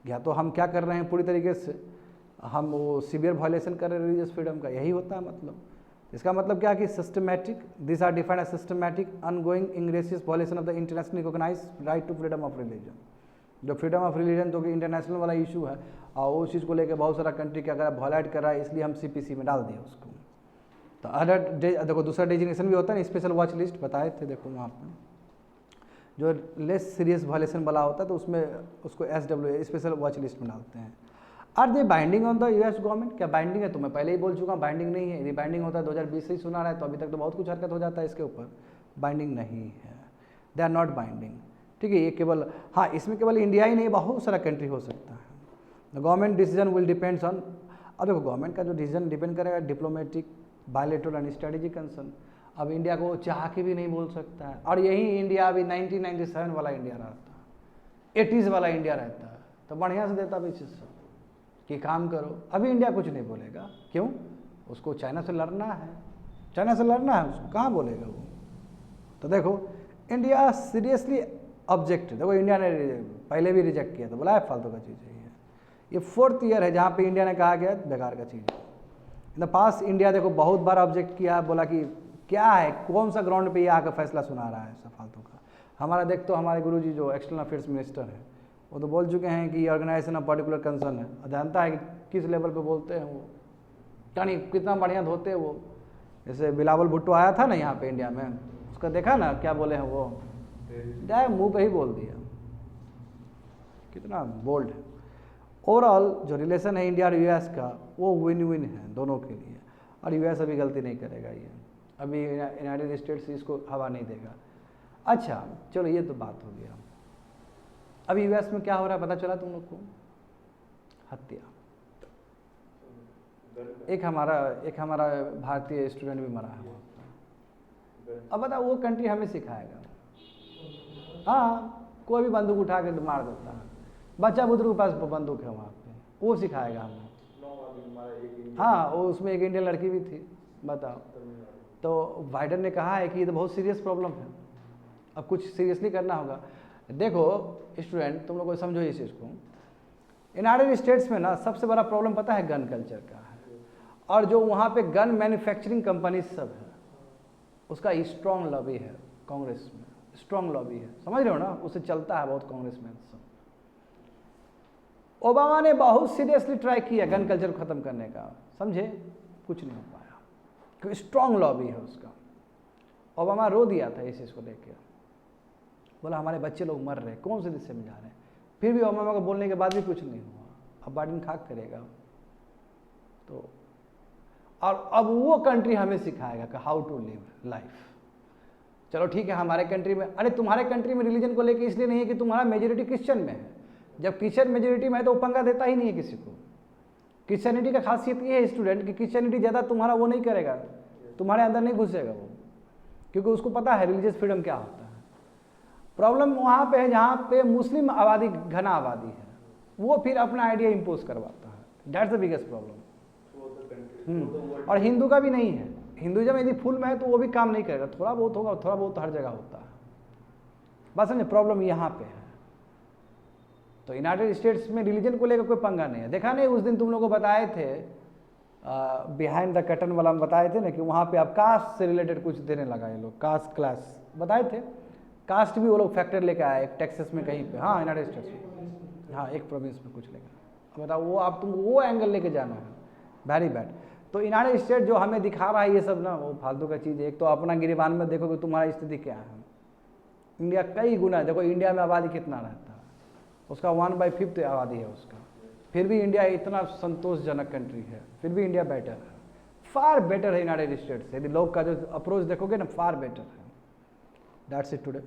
या तो हम क्या कर रहे हैं पूरी तरीके से, हम वो सीवियर वायलेशन कर रहे हैं रिलीजियस फ्रीडम का, यही होता है मतलब। इसका मतलब क्या कि systematic, this are defined as systematic ongoing egregious violation of the international recognise right to freedom of religion. जो फ्रीडम ऑफ रिलीजन जो कि इंटरनेशनल वाला इशू है, और उस चीज़ को लेकर बहुत सारा कंट्री क्या अगर वायलेट कर रहा है, इसलिए हम CPC में डाल दिए उसको। तो अदर देखो दूसरा डेजिग्नेशन भी होता है ना, स्पेशल वॉच लिस्ट बताए थे, देखो वहाँ पर जो लेस सीरियस वायलेशन वाला होता है तो उसमें उसको SW स्पेशल वॉच लिस्ट में डालते हैं। Are they binding on the US government? क्या बाइंडिंग है? तो मैं पहले ही बोल चुका हूँ बाइंडिंग नहीं है। यदि बाइंडिंग होता है 2020 से ही सुना रहा है, तो अभी तक तो बहुत कुछ हरकत हो जाता है इसके ऊपर। बाइंडिंग नहीं है, दे आर नॉट बाइंडिंग, ठीक है। ये केवल, हाँ इसमें केवल इंडिया ही नहीं, बहुत सारा कंट्री हो सकता है। The government decision will depends on, अब देखो गवर्नमेंट का जो डिसीजन डिपेंड करेगा diplomatic, bilateral and strategic concern. अब इंडिया को चाह के भी नहीं बोल सकता है, और यही इंडिया अभी 1997 वाला इंडिया रहता, 80s वाला इंडिया रहता है, तो बढ़िया से देता भी चीज़ कि काम करो। अभी इंडिया कुछ नहीं बोलेगा, क्यों? उसको चाइना से लड़ना है, चाइना से लड़ना है, उसको कहाँ बोलेगा वो। तो देखो इंडिया सीरियसली ऑब्जेक्ट, देखो इंडिया ने पहले भी रिजेक्ट किया था, बोला है फालतू का चीज़ है ये 4th ईयर है जहाँ पे इंडिया ने कहा गया बेकार का चीज़ है। इन द पास इंडिया देखो बहुत बार ऑब्जेक्ट किया, बोला कि क्या है, कौन सा ग्राउंड पे ये आकर फैसला सुना रहा है, सब फालतू का। हमारा देख तो हमारे गुरुजी जो एक्सटर्नल अफेयर्स मिनिस्टर हैं वो तो बोल चुके हैं कि ऑर्गेनाइजेशन ऑफ पर्टिकुलर कंसर्न है, जानता है कि किस लेवल पे बोलते हैं वो, यानी कितना बढ़िया धोते हैं वो। जैसे बिलावल भुट्टो आया था ना यहाँ पे इंडिया में, उसका देखा ना क्या बोले हैं वो, जाए मुंह पे ही बोल दिया, कितना बोल्ड है। ओवरऑल जो रिलेशन है इंडिया और US का वो विन विन है दोनों के लिए, और US अभी गलती नहीं करेगा, ये अभी यूनाइटेड स्टेट्स इसको हवा नहीं देगा। अच्छा चलो ये तो बात हो गया। अभी US में क्या हो रहा है पता चला तुम लोग को? हत्या। एक हमारा भारतीय स्टूडेंट भी मरा है वहाँ पर। अब बताओ वो कंट्री हमें सिखाएगा? हाँ कोई भी बंदूक उठा के मार देता है, बच्चा बुजुर्ग के पास बंदूक है वहाँ पे, वो सिखाएगा हमें। 9 वाली हमारा एक इंडियन हाँ, वो उसमें एक इंडियन लड़की भी थी, बताओ। तमिलनाडु। तो बाइडन ने कहा है कि ये तो बहुत सीरियस प्रॉब्लम है, अब कुछ सीरियसली करना होगा। देखो स्टूडेंट, तुम लोग को समझो इस चीज़ को, यूनाइटेड स्टेट्स में ना सबसे बड़ा प्रॉब्लम पता है गन कल्चर का है, और जो वहाँ पे गन मैन्युफैक्चरिंग कंपनी सब है उसका स्ट्रॉन्ग लॉबी है कांग्रेस में, स्ट्रॉन्ग लॉबी है, समझ रहे हो ना, उससे चलता है बहुत कांग्रेस में सब। ओबामा ने बहुत सीरियसली ट्राई किया गन कल्चर को ख़त्म करने का, समझे, कुछ नहीं हो पाया क्योंकि स्ट्रॉन्ग लॉबी है उसका। ओबामा रो दिया था इस चीज़ को लेकर, बोला हमारे बच्चे लोग मर रहे हैं, कौन से दिशा में जा रहे हैं, फिर भी ओबामा को बोलने के बाद भी कुछ नहीं हुआ। अब बाइडेन खाक करेगा तो, और अब वो कंट्री हमें सिखाएगा कि हाउ टू लिव लाइफ। चलो ठीक है, हमारे कंट्री में, अरे तुम्हारे कंट्री में रिलीजन को लेके इसलिए नहीं है कि तुम्हारा मेजोरिटी क्रिश्चियन में है, जब क्रिश्चियन मेजोरिटी में है तो वो पंगा देता ही नहीं है किसी को। क्रिश्चियनिटी का खासियत ये है स्टूडेंट कि क्रिश्चियनिटी ज़्यादा तुम्हारा वो नहीं करेगा, तुम्हारे अंदर नहीं घुसेगा वो, क्योंकि उसको पता है रिलीजियस फ्रीडम क्या होता है। प्रॉब्लम वहाँ पे है जहाँ पे मुस्लिम आबादी घना आबादी है, वो फिर अपना आइडिया इम्पोज करवाता है, दैट्स द बिगेस्ट प्रॉब्लम। और हिंदू का भी नहीं है, हिंदुइज्म यदि फुल में है तो वो भी काम नहीं करेगा, थोड़ा बहुत होगा, थोड़ा बहुत हर जगह होता है। बस समझे, प्रॉब्लम यहाँ पे है। तो यूनाइटेड स्टेट्स में रिलीजन को लेकर कोई पंगा नहीं है। देखा नहीं उस दिन तुम लोगों को बताए थे बिहाइंड द कर्टन वाला में बताए थे ना कि वहाँ पे अब कास्ट से रिलेटेड कुछ देने लगा ये लोग, कास्ट क्लास बताए थे, कास्ट भी वो लोग फैक्टर लेकर आए एक टेक्सास में कहीं पे, हाँ यूनाइटेड स्टेट्स में, हाँ एक प्रोविंस में कुछ लेकर। बताओ वो आप तुम वो एंगल लेके जाना है, वेरी बैड। तो यूनाइटेड स्टेट जो हमें दिखा रहा है ये सब ना, वो फालतू का चीज़ है। एक तो अपना गिरबान में देखो कि तुम्हारी स्थिति क्या है, इंडिया कई गुना, देखो इंडिया में आबादी कितना रहता है, उसका 1/5 आबादी है उसका, फिर भी इंडिया इतना संतोषजनक कंट्री है, फिर भी इंडिया बेटर है, फार बेटर है यूनाइटेड स्टेट्स से। यदि लोग का जो अप्रोच देखोगे ना, फार बेटर है। That's it today.